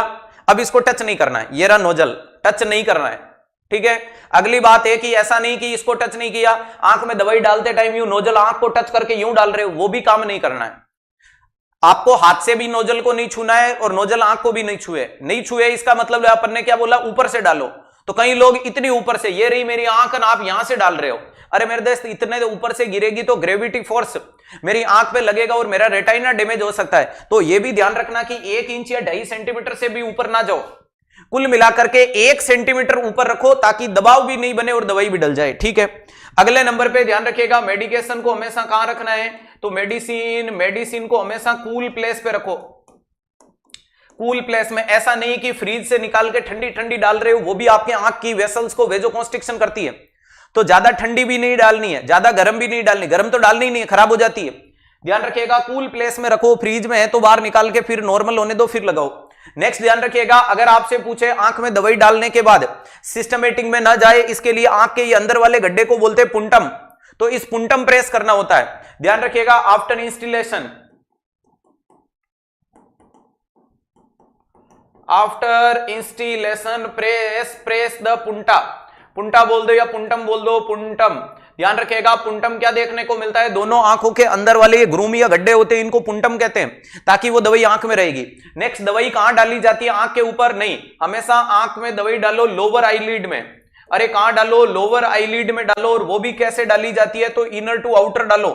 अब इसको टच नहीं करना है, ये रहा नोजल, टच नहीं करना है, ठीक है। अगली बात है कि ऐसा नहीं कि इसको टच नहीं किया, आंख में दवाई डालते टाइम यूं नोजल आंख को टच करके यूं डाल रहे हो, वो भी काम नहीं करना है। आपको हाथ से भी नोजल को नहीं छूना है और नोजल आंख को भी नहीं छुए इसका मतलब अपन ने क्या बोला, ऊपर से डालो। तो कई लोग इतनी ऊपर से, ये रही मेरी आंख ना, आप यहां से डाल रहे हो, अरे मेरे दोस्त इतने ऊपर से गिरेगी तो ग्रेविटी फोर्स मेरी आंख पे लगेगा और मेरा रेटिना डैमेज हो सकता है। तो ये भी ध्यान रखना कि 1 इंच या 2.5 सेंटीमीटर से भी ऊपर ना जाओ, कुल मिलाकर के 1 सेंटीमीटर ऊपर रखो ताकि दबाव भी नहीं बने और दवाई भी डल जाए, ठीक है। अगले नंबर पे ध्यान रखिएगा, मेडिकेशन को हमेशा कहां रखना है, तो मेडिसिन को हमेशा कूल प्लेस पे रखो, कूल प्लेस में। ऐसा नहीं कि फ्रीज से निकाल के ठंडी ठंडी डाल रहे हो, वो भी आपके आंख की वेसल्स को वेजोकॉन्स्ट्रिक्शन करती है। तो ज्यादा ठंडी भी नहीं डालनी है, ज्यादा गर्म भी नहीं डालनी, गर्म तो डालनी ही नहीं है, खराब हो जाती है। ध्यान रखिएगा कूल प्लेस में रखो, फ्रीज में है तो बाहर निकाल के फिर नॉर्मल होने दो फिर लगाओ। नेक्स्ट ध्यान रखिएगा, अगर आपसे पूछे आंख में दवाई डालने के बाद सिस्टमेटिक में ना जाए, इसके लिए आंख के ये अंदर वाले गड्ढे को बोलते हैं पुंटम, तो इस पुंटम प्रेस करना होता है। ध्यान रखिएगा after instillation, press the Punta बोल दो या पुंटम बोल दो, पुंटम। ध्यान रखिएगा पुंटम क्या देखने को मिलता है, दोनों आंखों के अंदर वाले ये ग्रूम या गड्ढे होते हैं, इनको पुंटम कहते हैं, ताकि वो दवाई आंख में रहेगी। नेक्स्ट, दवाई कहां डाली जाती है, आंख के ऊपर नहीं, हमेशा आंख में दवाई डालो लोअर आईलिड में। अरे कहां डालो, लोअर आईलिड में डालो, और वो भी कैसे डाली जाती है, तो इनर टू आउटर डालो।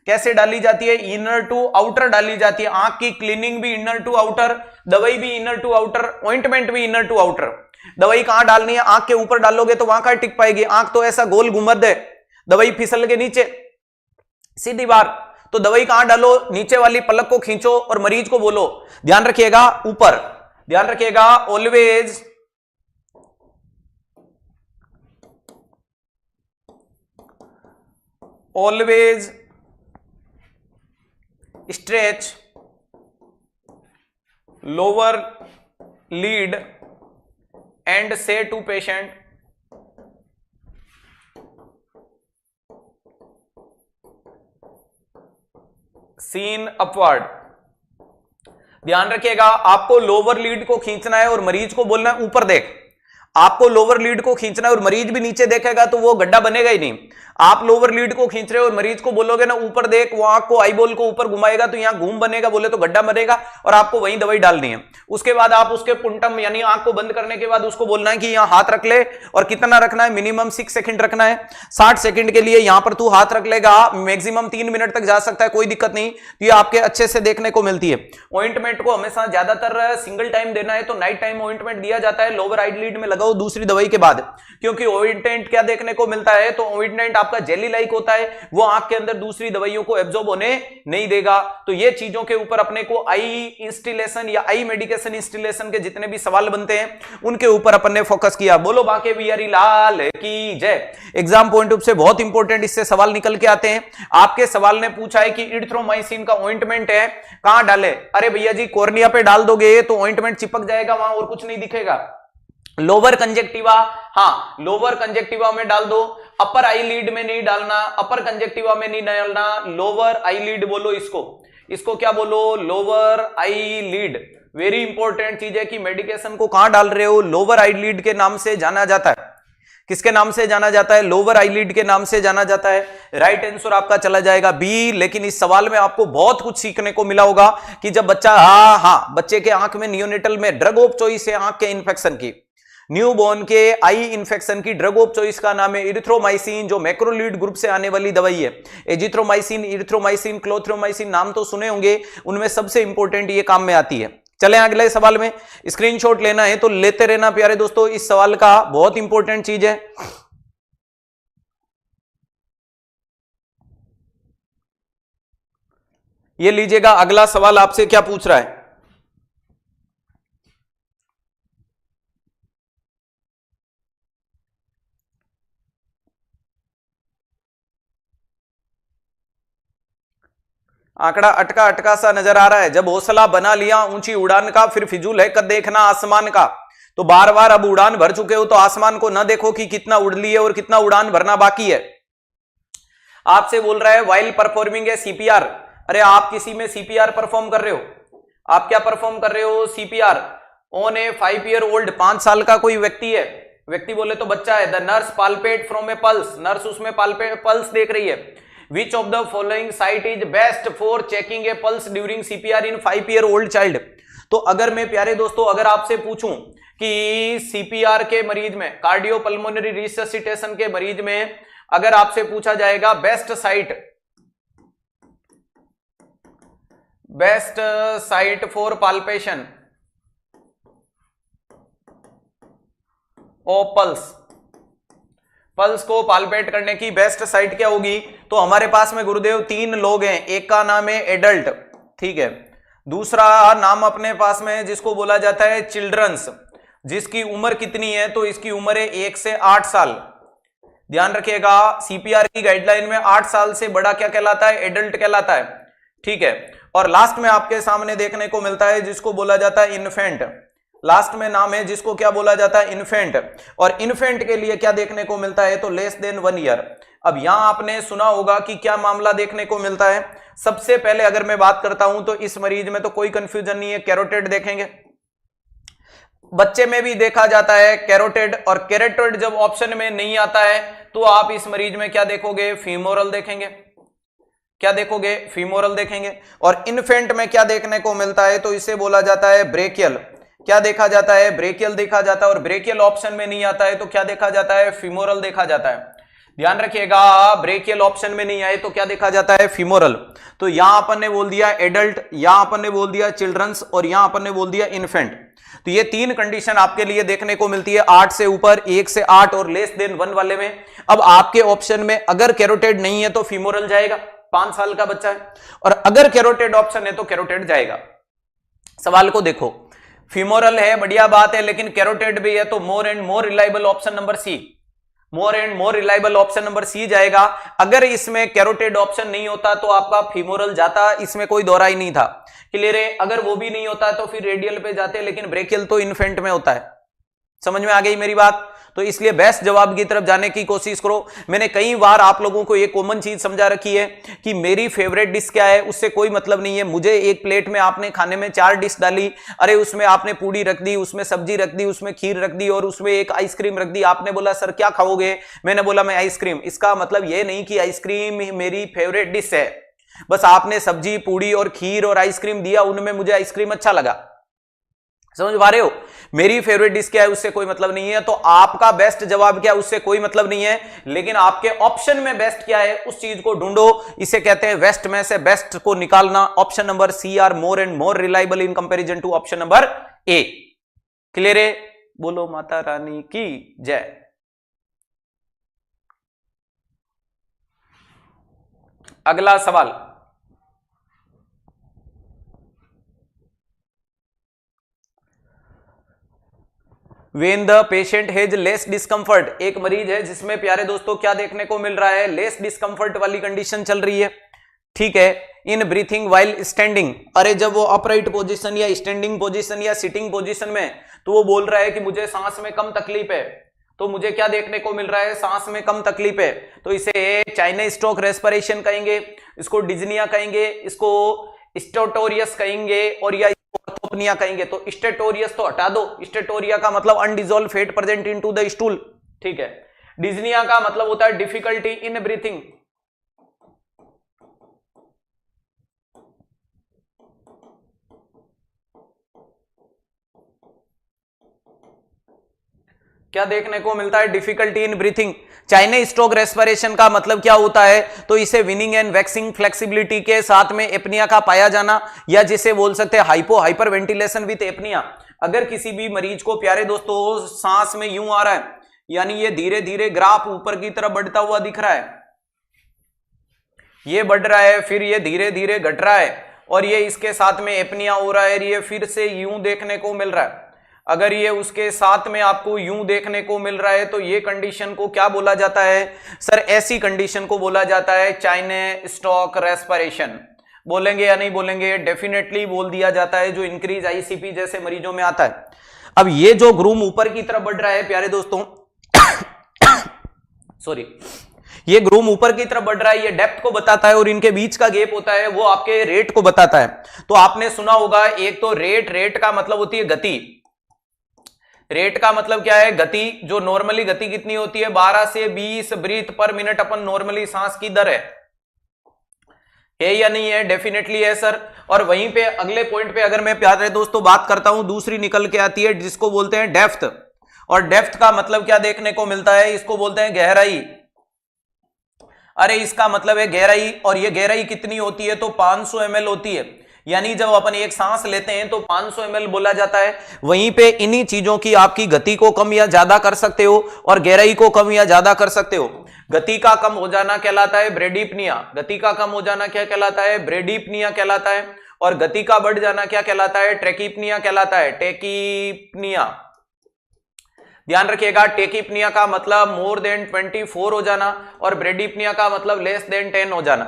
कैसे डाली जाती है, इनर टू आउटर डाली जाती है। आंख की क्लीनिंग भी इनर टू आउटर, दवाई भी इनर टू आउटर, ऑइंटमेंट भी इनर टू आउटर। दवाई कहां डालनी है, आंख के ऊपर डालोगे तो वहां कहां टिक पाएगी, आंख तो ऐसा गोल गुंबद है, दवाई फिसल के नीचे सीधी बार। तो दवाई कहां डालो, नीचे वाली पलक को खींचो और मरीज को बोलो, ध्यान रखिएगा ऊपर। ध्यान रखिएगा always stretch lower lead and से टू पेशेंट सीन अपवर्ड। ध्यान रखिएगा आपको लोअर लीड को खींचना है और मरीज को बोलना है ऊपर देख। आपको लोअर लीड को खींचना है और मरीज भी नीचे देखेगा तो वो गड्ढा बनेगा ही नहीं। आप लोअर लीड को खींच रहे हो और मरीज को बोलोगे ना ऊपर देख, वो आंख को आईबॉल को ऊपर घुमाएगा तो यहां घूम बनेगा, बोले तो गड्ढा बनेगा और आपको वहीं दवाई डालनी है। उसके बाद आप उसके पुंटम यानी आंख को बंद करने के बाद उसको बोलना है कि यहां हाथ रख ले, और कितना रखना है, मिनिमम 6 सेकंड रखना है। 60 सेकंड के लिए यहां पर तू हाथ रख लेगा, मैक्सिमम 3 मिनट तक जा सकता है, कोई दिक्कत नहीं। तो ये आपके अच्छे से देखने को मिलती है। ऑइंटमेंट को हमेशा ज्यादातर सिंगल टाइम देना है तो नाइट टाइम ऑइंटमेंट दिया जाता है, लोअर आईलिड में लगाओ दूसरी दवाई के बाद, क्योंकि ऑइंटमेंट क्या देखने को मिलता है, तो ऑइंटमेंट आपका जेली लाइक होता है, वो आंख के अंदर दूसरी दवाइयों को एब्जॉर्ब होने नहीं देगा। तो ये चीजों के ऊपर अपने को आई इंस्टिलेशन या आई मेडिकेशन इंस्टिलेशन के जितने भी सवाल बनते हैं उनके ऊपर अपन ने फोकस किया। बोलो बांके बिहारी लाल की जय। एग्जाम पॉइंट ऑफ से बहुत इंपॉर्टेंट इससे सवाल निकल के आते हैं। आपके सवाल ने पूछा है कि इरिथ्रोमाइसिन का ऑइंटमेंट है कहां डाले, अरे भैया जी कॉर्निया पे डाल दोगे तो ऑइंटमेंट चिपक जाएगा वहां और कुछ नहीं दिखेगा। लोअर कंजेक्टिवा, हाँ लोअर कंजेक्टिवा में डाल दो, अपर आईलिड में नहीं डालना, अपर कंजेक्टिवा में नहीं डालना, लोअर आईलिड बोलो इसको क्या बोलो, लोअर आईलिड। वेरी इंपॉर्टेंट चीज है कि मेडिकेशन को कहां डाल रहे हो, लोअर आईलिड के नाम से जाना जाता है। किसके नाम से जाना जाता है, लोअर आईलिड के नाम से जाना जाता है। राइट आंसर आपका चला जाएगा बी। लेकिन इस सवाल में आपको बहुत कुछ सीखने को मिला होगा कि जब बच्चा बच्चे के आंख में नियोनेटल में ड्रग ऑफ चॉइस है आंख के इन्फेक्शन की, न्यूबॉर्न के आई इंफेक्शन की ड्रग ऑफ चॉइस का नाम है इरिथ्रोमाइसिन, जो मैक्रोलीड ग्रुप से आने वाली दवाई है। एजिथ्रोमाइसिन, इरिथ्रोमाइसिन, क्लोथ्रोमाइसिन नाम तो सुने होंगे, उनमें सबसे इंपॉर्टेंट ये काम में आती है। चलें अगले सवाल में, स्क्रीनशॉट लेना है तो लेते रहना प्यारे दोस्तों, इस सवाल का बहुत इंपॉर्टेंट चीज है। ये लीजिएगा अगला सवाल आपसे क्या पूछ रहा है। आंकड़ा अटका अटका सा नजर आ रहा है। जब हौसला बना लिया ऊंची उड़ान का, फिर फिजूल है कद देखना आसमान का। तो बार बार अब उड़ान भर चुके हो तो आसमान को न देखो कि कितना उड़ लिए और कितना उड़ान भरना बाकी है। आपसे बोल रहा है वाइल परफॉर्मिंग है सीपीआर। अरे आप किसी में सीपीआर परफॉर्म कर रहे हो, आप क्या परफॉर्म कर रहे हो, CPR. On A 5 year old, 5 साल का कोई व्यक्ति है, व्यक्ति बोले तो बच्चा है। The nurse palpate from A pulse, nurse उसमें पल्स देख रही है। Which of the following site is best for checking A pulse during CPR in 5 year old child. तो अगर मैं प्यारे दोस्तों अगर आपसे पूछूं कि सीपीआर के मरीज में, कार्डियोपल्मोनरी रिससिटेशन के मरीज में अगर आपसे पूछा जाएगा best site for palpation of pulse को पाल्पेट करने की बेस्ट साइट क्या होगी? तो हमारे पास में गुरुदेव 3 लोग हैं, एक का नाम है एडल्ट, ठीक है, दूसरा नाम अपने पास में है जिसको बोला जाता है चिल्ड्रंस, जिसकी उम्र कितनी है? तो इसकी उम्र है 1 से 8 साल। ध्यान रखिएगा सीपीआर की गाइडलाइन में 8 साल से बड़ा क्या कहलाता है? एडल्ट कहलाता है, ठीक है। और लास्ट में आपके सामने देखने को मिलता है जिसको बोला जाता है इन्फेंट, लास्ट में नाम है जिसको क्या बोला जाता है? इन्फेंट। और इन्फेंट के लिए क्या देखने को मिलता है? तो लेस देन 1 ईयर। अब यहां आपने सुना होगा कि क्या मामला देखने को मिलता है। सबसे पहले अगर मैं बात करता हूं तो इस मरीज में तो कोई कंफ्यूजन नहीं है, कैरोटिड देखेंगे, बच्चे में भी देखा जाता है कैरोटिड, और कैरोटिड जब ऑप्शन में नहीं आता है तो आप इस मरीज में क्या देखोगे? फीमोरल देखेंगे। क्या देखोगे? फीमोरल देखेंगे। और इन्फेंट में क्या देखने को मिलता है? तो इसे बोला जाता है ब्रेकियल। क्या देखा जाता है? ब्रेकियल देखा जाता है। और ब्रेकियल ऑप्शन में नहीं आता है तो क्या देखा जाता है? फीमोरल देखा जाता है। ध्यान रखिएगा, ब्रेकियल ऑप्शन में नहीं आए तो क्या देखा जाता है? फीमोरल। तो यहां अपन ने बोल दिया एडल्ट, यहां अपन ने बोल दिया चिल्ड्रंस, और यहां अपन ने बोल दिया इन्फेंट। तो ये 3 कंडीशन आपके लिए देखने को मिलती है, 8 से ऊपर, 1 से 8 और लेस देन 1 वाले में। अब आपके ऑप्शन में अगर कैरोटिड नहीं है तो फीमोरल जाएगा, 5 साल का बच्चा है, और अगर कैरोटिड ऑप्शन है तो कैरोटिड जाएगा। सवाल को देखो, फीमोरल है बढ़िया बात है, लेकिन कैरोटिड भी है तो more and more reliable option number C, more and more reliable option number C जाएगा। अगर इसमें कैरोटिड ऑप्शन नहीं होता तो आपका फीमोरल जाता, इसमें कोई दौरा ही नहीं था। क्लियर है? अगर वो भी नहीं होता तो फिर रेडियल पे जाते, लेकिन ब्रेकियल तो इन्फेंट में होता है। समझ में आ गई मेरी बात? तो इसलिए बेस्ट जवाब की तरफ जाने की कोशिश करो। मैंने कई बार आप लोगों को एक कॉमन चीज समझा रखी है कि मेरी फेवरेट डिश क्या है, उससे कोई मतलब नहीं है। मुझे एक प्लेट में आपने खाने में 4 डिश डाली, अरे उसमें आपने पूड़ी रख दी, उसमें सब्जी रख दी, उसमें खीर रख दी और उसमें एक आइसक्रीम रख दी। आपने बोला सर क्या खाओगे? मैंने बोला मैं आइसक्रीम। इसका मतलब यह नहीं कि आइसक्रीम मेरी फेवरेट डिश है, बस आपने सब्जी, पूड़ी और खीर और आइसक्रीम दिया, उनमें मुझे आइसक्रीम अच्छा लगा। समझ पा रहे हो? मेरी फेवरेट डिश क्या है उससे कोई मतलब नहीं है। तो आपका बेस्ट जवाब क्या है उससे कोई मतलब नहीं है, लेकिन आपके ऑप्शन में बेस्ट क्या है उस चीज को ढूंढो। इसे कहते हैं वेस्ट में से बेस्ट को निकालना। Option number C are more and more reliable in comparison to option number A. Clear है? बोलो माता रानी की जय। अगला सवाल, when the patient has less discomfort, एक मरीज है जिसमें प्यारे दोस्तों क्या देखने को मिल रहा है? लेस डिस्कंफर्ट वाली कंडीशन चल रही है, ठीक है। इन ब्रीथिंग वाइल स्टैंडिंग, अरे जब वो अपराइट पोजीशन या स्टैंडिंग पोजीशन या सिटिंग पोजीशन में, तो वो बोल रहा है कि मुझे सांस में कम तकलीफ है। तो मुझे क्या देखने को मिल रहा है? सांस में कम तकलीफ है। तो इसे चाइना स्ट्रोक रेस्पिरेशन कहेंगे, इसको डिज्निया कहेंगे, इसको स्टेटोरियस कहेंगे, और या ऑर्थोपनिया कहेंगे। तो स्टेटोरियस तो हटा दो, स्टेटोरिया का मतलब undissolved fat present into the stool, ठीक है। डिज्निया का मतलब होता है डिफिकल्टी इन ब्रीथिंग। क्या देखने को मिलता है? Difficulty in breathing. China stroke respiration का मतलब क्या होता है? तो इसे विनिंग एंड वैक्सिंग फ्लेक्सिबिलिटी के साथ में एपनिया का पाया जाना, या जिसे बोल सकते हैं हाइपर वेंटिलेशन विद एपनिया। अगर किसी भी मरीज को प्यारे दोस्तों सांस में यूं आ रहा है, यानी ये धीरे धीरे ग्राफ ऊपर की तरफ बढ़ता हुआ दिख रहा है, ये बढ़ रहा है, फिर ये धीरे धीरे घट रहा है, और ये इसके साथ में एपनिया हो रहा है, ये फिर से यूं देखने को मिल रहा है। अगर ये उसके साथ में आपको यूं देखने को मिल रहा है तो ये कंडीशन को क्या बोला जाता है? सर ऐसी कंडीशन को बोला जाता है चाइना स्ट्रोक रेस्पिरेशन। बोलेंगे या नहीं बोलेंगे? डेफिनेटली बोल दिया जाता है, जो इंक्रीज आईसीपी जैसे मरीजों में आता है। अब ये जो ग्रूम ऊपर की तरफ बढ़ रहा है प्यारे दोस्तों सॉरी, ये ग्रूम ऊपर की तरफ बढ़ रहा है, ये डेप्थ को बताता है, और इनके बीच का गैप होता है वो आपके रेट को बताता है। तो आपने सुना होगा एक तो रेट का मतलब होती है गति, रेट का मतलब क्या है? गति। जो नॉर्मली गति कितनी होती है? 12 से 20 ब्रीथ पर मिनट अपन नॉर्मली सांस की दर है या नहीं है? डेफिनेटली है सर। और वहीं पे अगले पॉइंट पे अगर मैं प्यारे दोस्तों बात करता हूं, दूसरी निकल के आती है जिसको बोलते हैं डेप्थ। और डेप्थ का मतलब क्या देखने को मिलता है? इसको बोलते हैं गहराई। अरे इसका मतलब है गहराई, और ये गहराई कितनी होती है? तो 500 ml होती है। यानी जब अपन एक सांस लेते हैं तो 500 ml बोला जाता है। वहीं पे इन्हीं चीजों की आपकी गति को कम या ज्यादा कर सकते हो और गहराई को कम या ज्यादा कर सकते हो। गति का कम हो जाना कहलाता है ब्रेडीपनिया। गति का कम हो जाना क्या कहलाता है? ब्रेडीपनिया कहलाता है। और गति का बढ़ जाना क्या कहलाता है? ट्रैकीपनिया कहलाता है। टेकीपनिया। ध्यान रखिएगा, टेकीपनिया का मतलब मोर देन 24 हो जाना और ब्रेडीपनिया का मतलब लेस देन 10 हो जाना।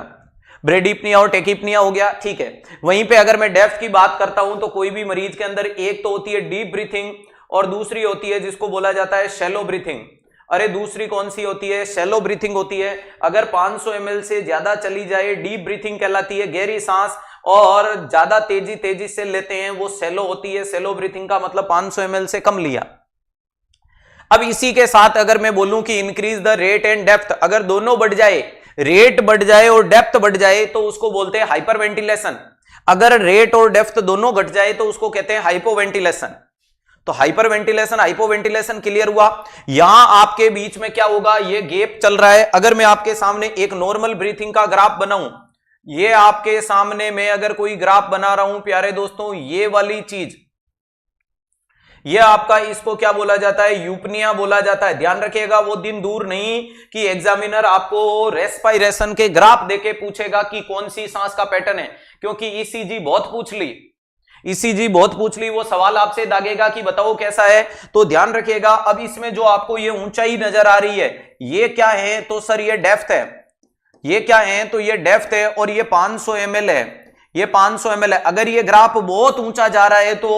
ब्रेडीपनिया और टेकीपनिया हो गया, ठीक है। वहीं पे अगर मैं डेप्थ की बात करता हूं तो कोई भी मरीज के अंदर एक तो होती है डीप ब्रीथिंग और दूसरी होती है जिसको बोला जाता है शैलो ब्रीथिंग। अरे दूसरी कौन सी होती है? शैलो ब्रीथिंग होती है। अगर 500 ml से ज्यादा चली जाए डीप ब्रीथिंग कहलाती है, गहरी सांस, और ज्यादा तेजी से लेते हैं वो शैलो होती है। शैलो ब्रीथिंग का मतलब 500 ml से कम लिया। अब इसी के साथ अगर मैं बोलूं कि increase the rate and depth, अगर दोनों बढ़ जाए, रेट बढ़ जाए और डेप्थ बढ़ जाए तो उसको बोलते हैं हाइपरवेंटिलेशन। अगर रेट और डेप्थ दोनों घट जाए तो उसको कहते हैं हाइपोवेंटिलेशन। तो हाइपरवेंटिलेशन हाइपोवेंटिलेशन क्लियर हुआ। यहां आपके बीच में क्या होगा? ये गैप चल रहा है। अगर मैं आपके सामने एक नॉर्मल ब्रीथिंग का ग्राफ बनाऊं, ये आपके सामने मैं अगर कोई ग्राफ बना रहा हूं प्यारे दोस्तों, ये वाली चीज, ये आपका, इसको क्या बोला जाता है? यूपनिया बोला जाता है। ध्यान रखिएगा, वो दिन दूर नहीं कि एग्जामिनर आपको रेस्पायरेशन के ग्राफ देके पूछेगा कि कौन सी सांस का पैटर्न है, क्योंकि ईसीजी बहुत पूछ ली, ईसीजी बहुत पूछ ली, वो सवाल आपसे दागेगा कि बताओ कैसा है। तो ध्यान रखिएगा। अब इसमें जो आपको ये ऊंचाई नजर आ रही है, ये क्या है? तो सर ये डेप्थ है। ये क्या है? तो ये डेप्थ है और ये 500 ml है। ये 500 ml है। अगर ये ग्राफ बहुत ऊंचा जा रहा है तो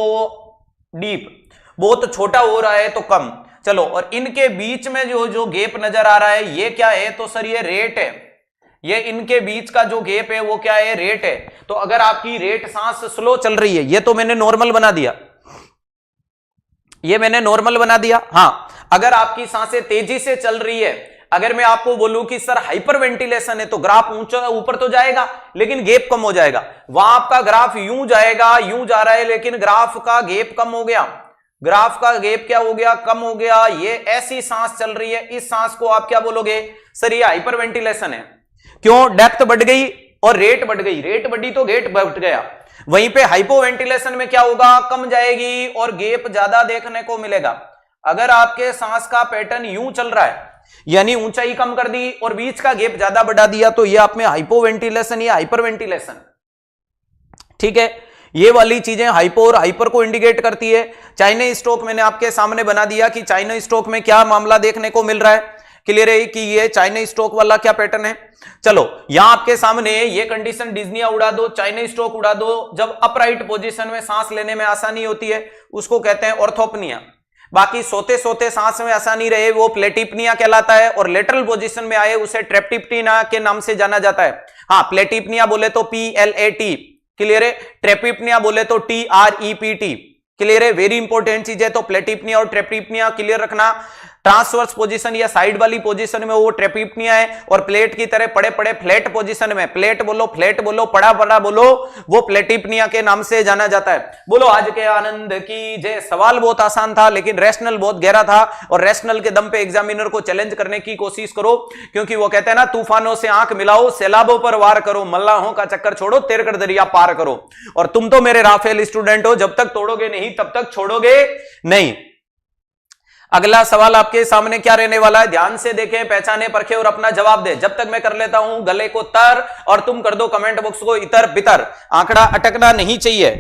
डीप, बहुत छोटा हो रहा है तो कम। चलो, और इनके बीच में जो जो गैप नजर आ रहा है ये क्या है? तो सर ये रेट है। ये इनके बीच का जो गैप है वो क्या है? रेट है। तो अगर आपकी रेट सांस स्लो चल रही है, ये तो मैंने नॉर्मल बना दिया, ये मैंने नॉर्मल बना दिया। हां, अगर आपकी सांसें तेजी से चल रही है, अगर मैं आपको बोलूं कि सर हाइपरवेंटिलेशन है, तो ग्राफ ऊंचा ऊपर तो जाएगा लेकिन गैप कम हो जाएगा। वहां आपका ग्राफ यूं जाएगा, यूं जा रहा है, लेकिन ग्राफ का गैप कम हो गया। ग्राफ का गैप क्या हो गया? कम हो गया। ये ऐसी सांस चल रही है, इस सांस को आप क्या बोलोगे? सर ये हाइपरवेंटिलेशन है। क्यों? डेप्थ बढ़ गई और रेट बढ़ गई। रेट बढ़ी तो गेट बढ़ गया। वहीं पे हाइपोवेंटिलेशन में क्या होगा? कम जाएगी और गैप ज्यादा देखने को मिलेगा। अगर आपके सांस का पैटर्न यूं चल रहा है, यानी ऊंचाई कम कर दी और बीच का गैप ज्यादा बढ़ा दिया, तो ये आप में हाइपोवेंटिलेशन या हाइपरवेंटिलेशन, ठीक है। ये वाली चीजें हाइपो और हाइपर को इंडिकेट करती है। चाइना स्ट्रोक मैंने आपके सामने बना दिया कि चाइना स्ट्रोक में क्या मामला देखने को मिल रहा है। क्लियर है कि ये चाइना स्ट्रोक वाला क्या पैटर्न है। चलो, यहां आपके सामने ये कंडीशन डिज्निया उड़ा दो, चाइना स्ट्रोक उड़ा दो। जब अपराइट पोजीशन में सांस लेने में आसानी होती है उसको कहते हैं ऑर्थोपनिया। बाकी सोते सोते सांस में आसानी रहे वो प्लेटिपनिया कहलाता है, और लेटरल पोजीशन में आए उसे ट्रेप्टिपनिया के नाम से जाना जाता है। हाँ, प्लेटिपनिया बोले तो PLAT, क्लियर है। ट्रेपिपनिया बोले तो TREPT, क्लियर है। वेरी इंपॉर्टेंट चीज है। तो प्लेटिपनिया और ट्रेपिपनिया क्लियर रखना। ट्रांसवर्स पोजीशन या साइड वाली पोजीशन में वो ट्रेपिपनिया है, और प्लेट की तरह पड़े पड़े फ्लैट पोजीशन में, फ्लैट बोलो पड़ा पड़ा बोलो, वो प्लेटिपनिया के नाम से जाना जाता है। बोलो आज के आनंद की जय। सवाल बहुत आसान था लेकिन रैशनल बहुत गहरा था, और रैशनल के दम पे एग्जामिनर को चैलेंज करने की कोशिश करो, क्योंकि वो कहते हैं ना, तूफानों से आंख मिलाओ, सैलाबों पर वार करो, मल्लाहों का चक्कर छोड़ो, तेरकर दरिया पार करो। और तुम तो मेरे राफेल स्टूडेंट हो, जब तक तोड़ोगे नहीं तब तक छोड़ोगे नहीं। अगला सवाल आपके सामने क्या रहने वाला है? ध्यान से देखें, पहचाने, परखें और अपना जवाब दें। जब तक मैं कर लेता हूं गले को तर, और तुम कर दो कमेंट बॉक्स को इतर बितर। आंकड़ा अटकना नहीं चाहिए।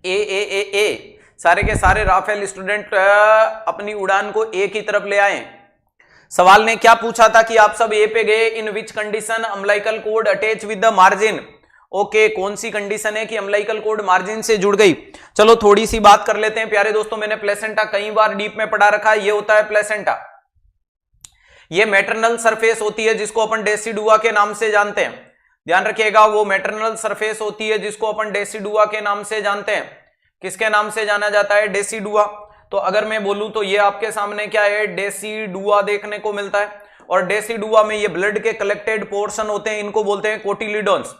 ए सारे के सारे राफेल स्टूडेंट अपनी उड़ान को ए की तरफ ले आए। सवाल ने क्या पूछा था कि आप सब ए पे गए, in which condition umbilical cord attach with the margin. Okay, कौन सी कंडीशन है कि अम्लाइकल कोड मार्जिन से जुड़ गई। चलो थोड़ी सी बात कर लेते हैं प्यारे दोस्तों। मैंने प्लेसेंटा कई बार डीप में पढ़ा रखा है। ये होता है प्लेसेंटा, ये मैटरनल सरफेस होती है जिसको अपन डेसिडुआ के नाम से जानते हैं। ध्यान रखिएगा, वो मैटरनल सरफेस होती है जिसको अपन डेसिडुआ के नाम से जानते हैं। किसके नाम से जाना जाता है? डेसिडुआ। तो अगर मैं बोलूं तो ये आपके सामने क्या है? डेसिडुआ देखने को मिलता है। और डेसिडुआ में ये ब्लड के कलेक्टेड पोर्शन होते हैं, इनको बोलते हैं कोटिलिडोन्स।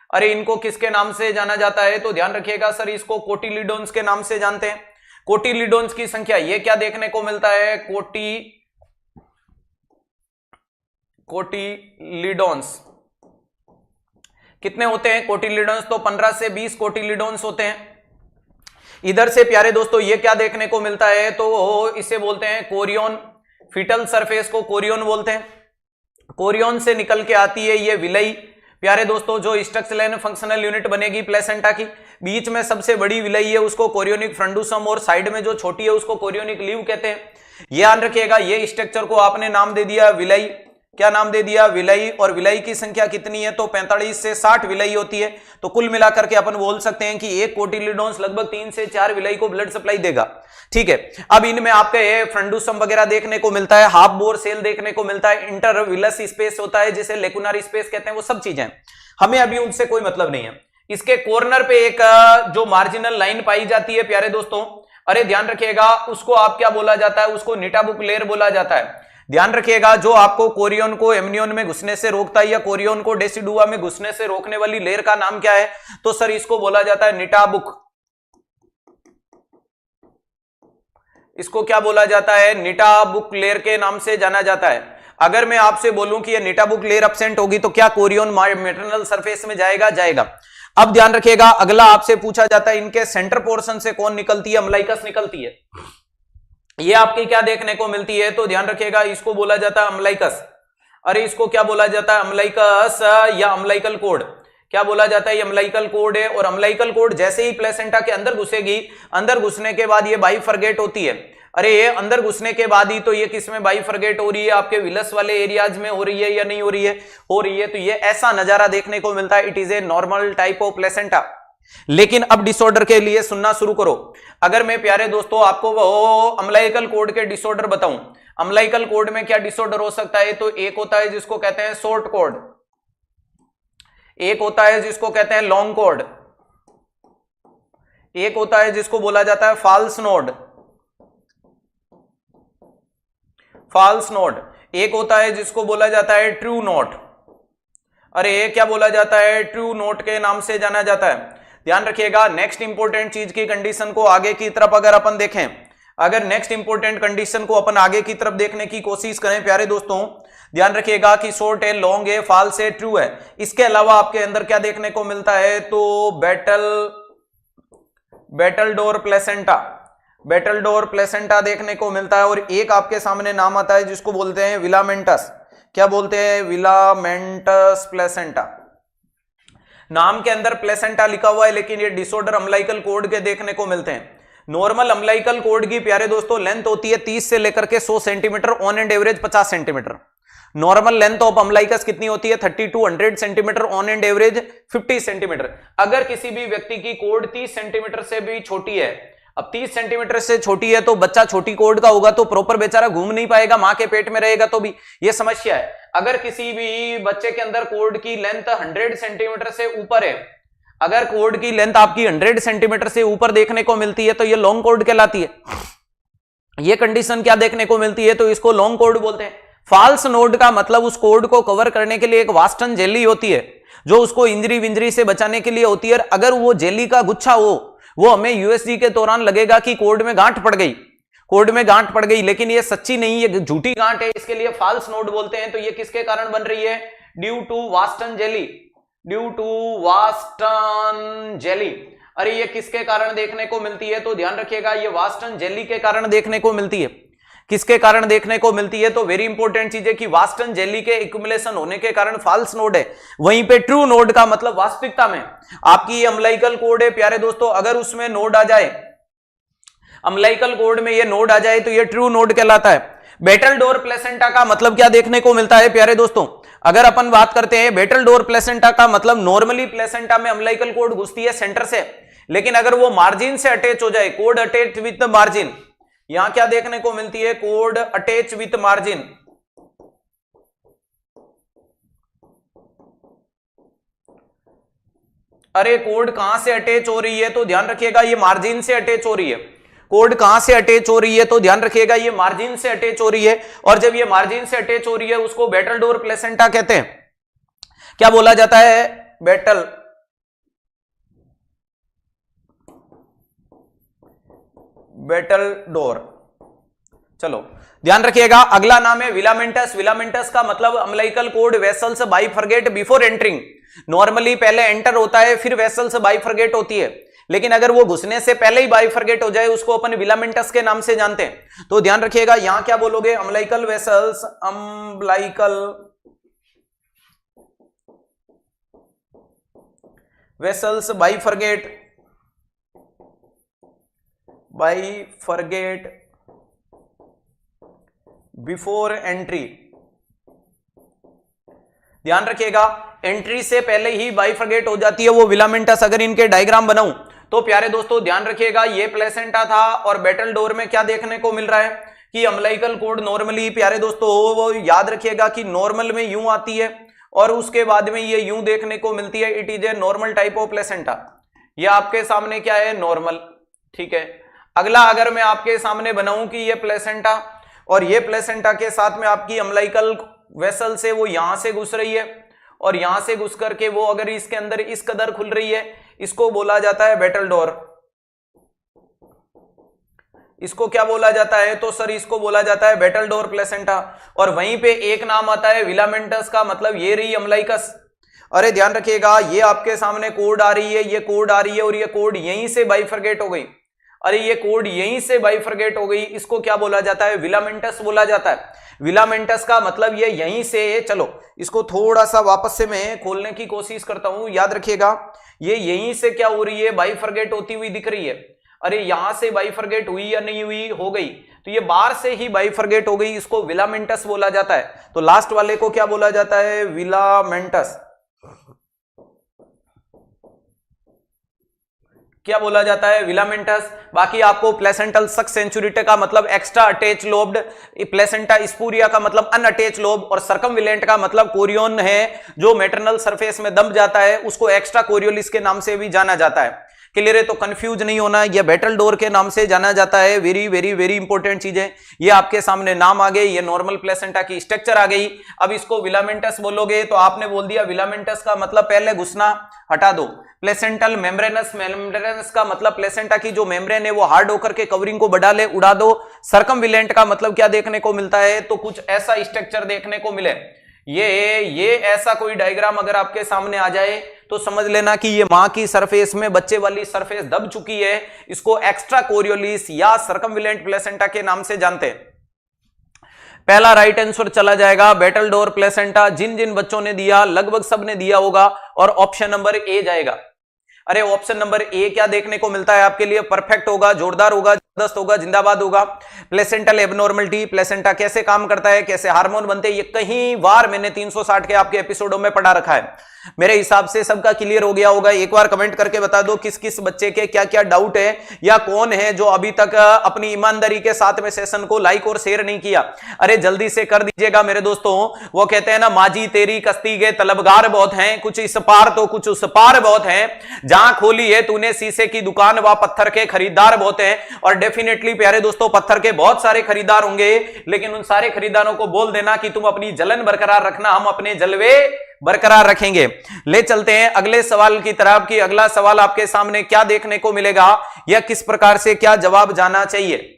अरे इनको किसके नाम से जाना जाता है? तो ध्यान रखिएगा सर, इसको कोटिलिडोन्स के नाम से जानते हैं। कोटिलिडोन्स की संख्या ये क्या देखने को मिलता है? कोटिलिडोन्स कितने होते हैं? कोटिलिडोन्स तो 15 से 20 कोटिलिडोन्स होते हैं। इधर से प्यारे दोस्तों ये क्या देखने को मिलता है? तो इसे बोलते हैं कोरियन। फीटल सरफेस को कोरियन बोलते हैं। कोरियन से निकल के आती है ये विलई। प्यारे दोस्तों, जो स्ट्रक्चरल एंड फंक्शनल यूनिट बनेगी प्लेसेंटा की, बीच में सबसे बड़ी विलई है उसको कोरियोनिक फ्रंडूसम, और साइड में जो छोटी है उसको कोरियोनिक लीव कहते हैं। ध्यान रखिएगा, ये स्ट्रक्चर को आपने नाम दे दिया विलई। क्या नाम दे दिया? विलई। और विलई की संख्या कितनी है? तो 45 से 60 विलई होती है। तो कुल मिलाकर के अपन बोल सकते हैं कि एक कोटिलिडोन्स लगभग 3 से 4 विलई को ब्लड सप्लाई देगा। ठीक है, अब इनमें आपके फ्रंडूसम वगैरह देखने को मिलता है, हाफ बोर सेल देखने को मिलता है, इंटरविलस स्पेस होता है जिसे लेकुनार स्पेस कहते हैं। वो सब चीजें हमें अभी उनसे कोई मतलब नहीं है। इसके कॉर्नर पे एक जो मार्जिनल लाइन पाई जाती है प्यारे दोस्तों, अरे ध्यान रखिएगा, उसको आप क्या बोला जाता है? उसको निटाबुक लेयर बोला जाता है। ध्यान रखिएगा, जो आपको कोरियन को एमनियन में घुसने से रोकता है या कोरियन को डेसिडुआ में घुसने से रोकने वाली लेयर का नाम क्या है? तो सर इसको बोला जाता है निटाबुक। इसको क्या बोला जाता है? निटाबुक लेयर के नाम से जाना जाता है। अगर मैं आपसे बोलूं कि ये निटाबुक लेयर एब्सेंट होगी तो क्या कोरियन मैटरनल सरफेस में जाएगा? जाएगा। अब ध्यान रखिएगा, अगला आपसे पूछा जाता है इनके सेंटर पोर्शन से कौन निकलती है? अम्लाइकस निकलती है। ये आपकी क्या देखने को मिलती है? तो ध्यान रखिएगा, इसको बोला जाता है अम्लाइकस। अरे इसको क्या बोला जाता है? अम्लाइकस या अम्लाइकल कोड। क्या बोला जाता है? ये अम्लाइकल कोड है। और अम्लाइकल कोड जैसे ही प्लेसेंटा के अंदर घुसेगी, अंदर घुसने के बाद ये बाइफरगेट होती है। अरे ये अंदर घुसने के बाद ही तो ये किसमें बाइफरगेट हो रही है? आपके विलस वाले एरियाज में हो रही है या नहीं हो रही है? हो रही है। तो ये ऐसा नजारा देखने को मिलता है। It is a normal type of placenta. लेकिन अब डिसऑर्डर के लिए सुनना शुरू करो। अगर मैं प्यारे दोस्तों आपको वो अम्लाइकल कोड के डिसऑर्डर बताऊं, अम्लाइकल कोड में क्या डिसऑर्डर हो सकता है? तो एक होता है जिसको कहते हैं शॉर्ट कोड, एक होता है जिसको कहते हैं लॉन्ग कोड, एक होता है जिसको बोला जाता है फॉल्स नोड, फॉल्स नोड, एक होता है जिसको बोला जाता है ट्रू नोट। अरे ये क्या बोला जाता है? ट्रू नोट के नाम से जाना जाता है। ध्यान रखिएगा, नेक्स्ट इंपोर्टेंट चीज की कंडीशन को आगे की तरफ अगर अपन देखें, अगर नेक्स्ट इंपोर्टेंट कंडीशन को अपन आगे की तरफ देखने की कोशिश करें प्यारे दोस्तों, ध्यान रखिएगा कि शॉर्ट है, लॉन्ग है, फॉल्स है, ट्रू है। इसके अलावा आपके अंदर क्या देखने को मिलता है? तो battle door placenta, battle door placenta देखने को मिलता है। और एक आपके सामने नाम आता है जिसको बोलते हैं विलामेंटस। क्या बोलते हैं? विलामेंटस प्लेसेंटा। नाम के अंदर प्लेसेंटा लिखा हुआ है, लेकिन ये डिसऑर्डर अम्लाइकल कोड के देखने को मिलते हैं। नॉर्मल अम्लाइकल कोड की प्यारे दोस्तों लेंथ होती है 30 से लेकर के 100 centimetre, on and average 50 centimetre. Normal length of umbilicus कितनी होती है? 30 to 100 centimetre, on and average 50 centimetre. अगर किसी भी व्यक्ति की कोड 30 सेंटीमीटर से भी छोटी है, अब 30 सेंटीमीटर से छोटी है तो बच्चा छोटी कोड का होगा तो प्रॉपर बेचारा घूम नहीं पाएगा, मां के पेट में रहेगा तो भी ये समस्या है। अगर किसी भी बच्चे के अंदर कोड की लेंथ 100 सेंटीमीटर से ऊपर है, अगर कोड की लेंथ आपकी 100 सेंटीमीटर से ऊपर देखने को मिलती है तो ये लॉन्ग कोड कहलाती है। ये कंडीशन क्या देखने को मिलती है? तो इसको लॉन्ग कोड बोलते हैं। फॉल्स नोड का मतलब उस कोड को कवर करने के लिए एक वास्टन जेली होती है जो उसको इंजरी विंजरी से बचाने के लिए होती है। अगर वो जेली का गुच्छा हो, वो हमें यूएसजी के दौरान लगेगा कि कोड में गांठ पड़ गई, कोड में गांठ पड़ गई, लेकिन ये सच्ची नहीं, ये झूठी गांठ है, इसके लिए फॉल्स नोड बोलते हैं। तो ये किसके कारण बन रही है? Due to Wharton jelly, due to Wharton jelly. अरे ये किसके कारण देखने को मिलती है? तो ध्यान रखिएगा, ये वास्टन जेली के कारण देखने को मिलती है। किसके कारण देखने को मिलती है? तो वेरी इंपॉर्टेंट चीज है कि वास्टन जेली के एक्युमुलेशन होने के कारण फॉल्स नोड है, वहीं पे ट्रू नोड का मतलब वास्तविकता में आपकी ये अम्लाइकल कोड है प्यारे दोस्तों, अगर उसमें नोड आ जाए, अम्लाइकल कोड में ये नोड आ जाए तो ये ट्रू नोड कहलाता है। बेटलडोर प्लेसेंटा का मतलब क्या देखने को मिलता है प्यारे दोस्तों? अगर अपन बात करते हैं बेटलडोर प्लेसेंटा का मतलब नॉर्मली प्लेसेंटा में अम्लाइकल कोड घुसती है सेंटर से, लेकिन अगर वो मार्जिन से अटैच हो जाए, कोड अटैच विथ मार्जिन, यहां क्या देखने को मिलती है? Code attach with margin. अरे कोड कहां से अटैच हो रही है? तो ध्यान रखिएगा ये मार्जिन से अटैच हो रही है। कोड कहां से अटैच हो रही है? तो ध्यान रखिएगा ये मार्जिन से अटैच हो रही है, और जब ये मार्जिन से अटैच हो रही है उसको बेटलडोर प्लेसेंटा कहते हैं। क्या बोला जाता है? बेटलडोर। चलो ध्यान रखिएगा, अगला नाम है विलामेंटस। विलामेंटस का मतलब umbilical code vessels bifurcate before entering. Normally पहले एंटर होता है फिर वेसल्स बाइफरगेट होती है, लेकिन अगर वो घुसने से पहले ही बाइफरगेट हो जाए उसको अपन विलामेंटस के नाम से जानते हैं। तो ध्यान रखिएगा यहां क्या बोलोगे? Umbilical vessels, umbilical vessels bifurcate before entry. ध्यान रखिएगा एंट्री से पहले ही बाइफरगेट हो जाती है वो विलामेंटस। अगर इनके डायग्राम बनाऊं तो प्यारे दोस्तों ध्यान रखिएगा ये प्लेसेंटा था, और बेटलडोर में क्या देखने को मिल रहा है कि अम्लाइकल कोड नॉर्मली प्यारे दोस्तों वो याद रखिएगा कि नॉर्मल में यूं आती है और उसके बाद में ये यूं देखने को मिलती है। It is a normal type of placenta. ये आपके सामने क्या है? नॉर्मल। ठीक है, अगला अगर मैं आपके सामने बनाऊं कि ये प्लेसेंटा, और ये प्लेसेंटा के साथ में आपकी अम्लाइकल वेसल से वो यहां से घुस रही है, और यहां से घुस करके वो अगर इसके अंदर इस कदर खुल रही है, इसको बोला जाता है बेटलडोर। इसको क्या बोला जाता है? तो सर इसको बोला जाता है बेटलडोर प्लेसेंटा। और वहीं पे एक नाम आता है विलामेंटस का, मतलब ये रही अम्लाइकस। अरे ध्यान रखिएगा ये आपके सामने कोड आ रही है, ये कोड आ रही है, और ये कोड यहीं से बाइफरगेट हो गई। अरे ये कोड यहीं से बाइफरगेट हो गई, इसको क्या बोला जाता है? विलामेंटस बोला जाता है। विलामेंटस का मतलब ये यहीं से, चलो इसको थोड़ा सा वापस से मैं खोलने की कोशिश करता हूं। याद रखिएगा ये यहीं से क्या हो रही है? बाइफरगेट होती हुई दिख रही है। अरे यहां से बाइफरगेट हुई या नहीं हुई? हो गई। तो ये बाहर से ही बाइफरगेट हो गई, इसको विलामेंटस बोला जाता है। तो लास्ट वाले को क्या बोला जाता है? विलामेंटस। क्या बोला जाता है? विलामेंटस। बाकी आपको प्लेसेंटल सक्स सेंचुरिटे का मतलब एक्स्ट्रा अटैच लोब्ड, प्लेसेंटा स्पूरिया का मतलब अनअटैच लोब, और सर्कमविलेंट का मतलब कोरियोन है जो मैटरनल सरफेस में दब जाता है, उसको एक्स्ट्रा कोरियोलिस के नाम से भी जाना जाता है। क्लियर है? तो कंफ्यूज नहीं होना, यह बेटलडोर के नाम से जाना जाता है। वेरी वेरी वेरी इंपॉर्टेंट चीज है। ये आपके सामने नाम आ गए, ये नॉर्मल प्लेसेंटा की स्ट्रक्चर आ गई। अब इसको विलामेंटस बोलोगे तो आपने बोल दिया विलामेंटस का मतलब पहले घुसना, हटा दो। प्लेसेंटल मेम्ब्रेनस, मेम्ब्रेनस का मतलब प्लेसेंटा की जो मेम्ब्रेन है वो हार्ड होकर के कवरिंग को बढ़ा ले, उड़ा दो। सर्कमविलेंट का मतलब क्या देखने को मिलता है? तो कुछ ऐसा स्ट्रक्चर देखने को मिले। ये ऐसा कोई डायग्राम अगर आपके सामने आ जाए तो समझ लेना कि ये मां की सरफेस में बच्चे वाली सरफेस दब चुकी है। इसको एक्स्ट्रा कोरियोलिस या सर्कमविलेंट प्लेसेंटा के नाम से जानते हैं। पहला राइट आंसर चला जाएगा बेटलडोर प्लेसेंटा। जिन जिन बच्चों ने दिया लगभग सब ने दिया होगा, और ऑप्शन नंबर ए जाएगा। अरे ऑप्शन नंबर ए क्या देखने को मिलता है आपके लिए? परफेक्ट होगा, जोरदार होगा, जबरदस्त होगा, जिंदाबाद होगा। प्लेसेंटल एबनॉर्मलिटी, प्लेसेंटा कैसे काम करता है, कैसे हार्मोन बनते हैं, ये कई बार मैंने 360 के आपके एपिसोडों में पढ़ा रखा है। मेरे हिसाब से सबका क्लियर हो गया होगा। एक बार कमेंट करके बता दो किस किस बच्चे के क्या क्या डाउट है, या कौन है जो अभी तक अपनी ईमानदारी के साथ में सेशन को लाइक और शेयर नहीं किया। अरे जल्दी से कर दीजिएगा मेरे दोस्तों। वो कहते हैं ना, माजी तेरी कश्ती के तलबगार बहुत हैं, कुछ इस पार तो कुछ उस पार बहुत हैं। जहां खोली है तूने शीशे की दुकान, वहां पत्थर के खरीदार बहुत हैं। और डेफिनेटली प्यारे दोस्तों पत्थर के बहुत सारे खरीदार होंगे, लेकिन उन सारे खरीदारों को बोल देना कि तुम अपनी जलन बरकरार रखना, हम अपने जलवे बरकरार रखेंगे। ले चलते हैं अगले सवाल की तरफ कि अगला सवाल आपके सामने क्या देखने को मिलेगा, या किस प्रकार से क्या जवाब जाना चाहिए।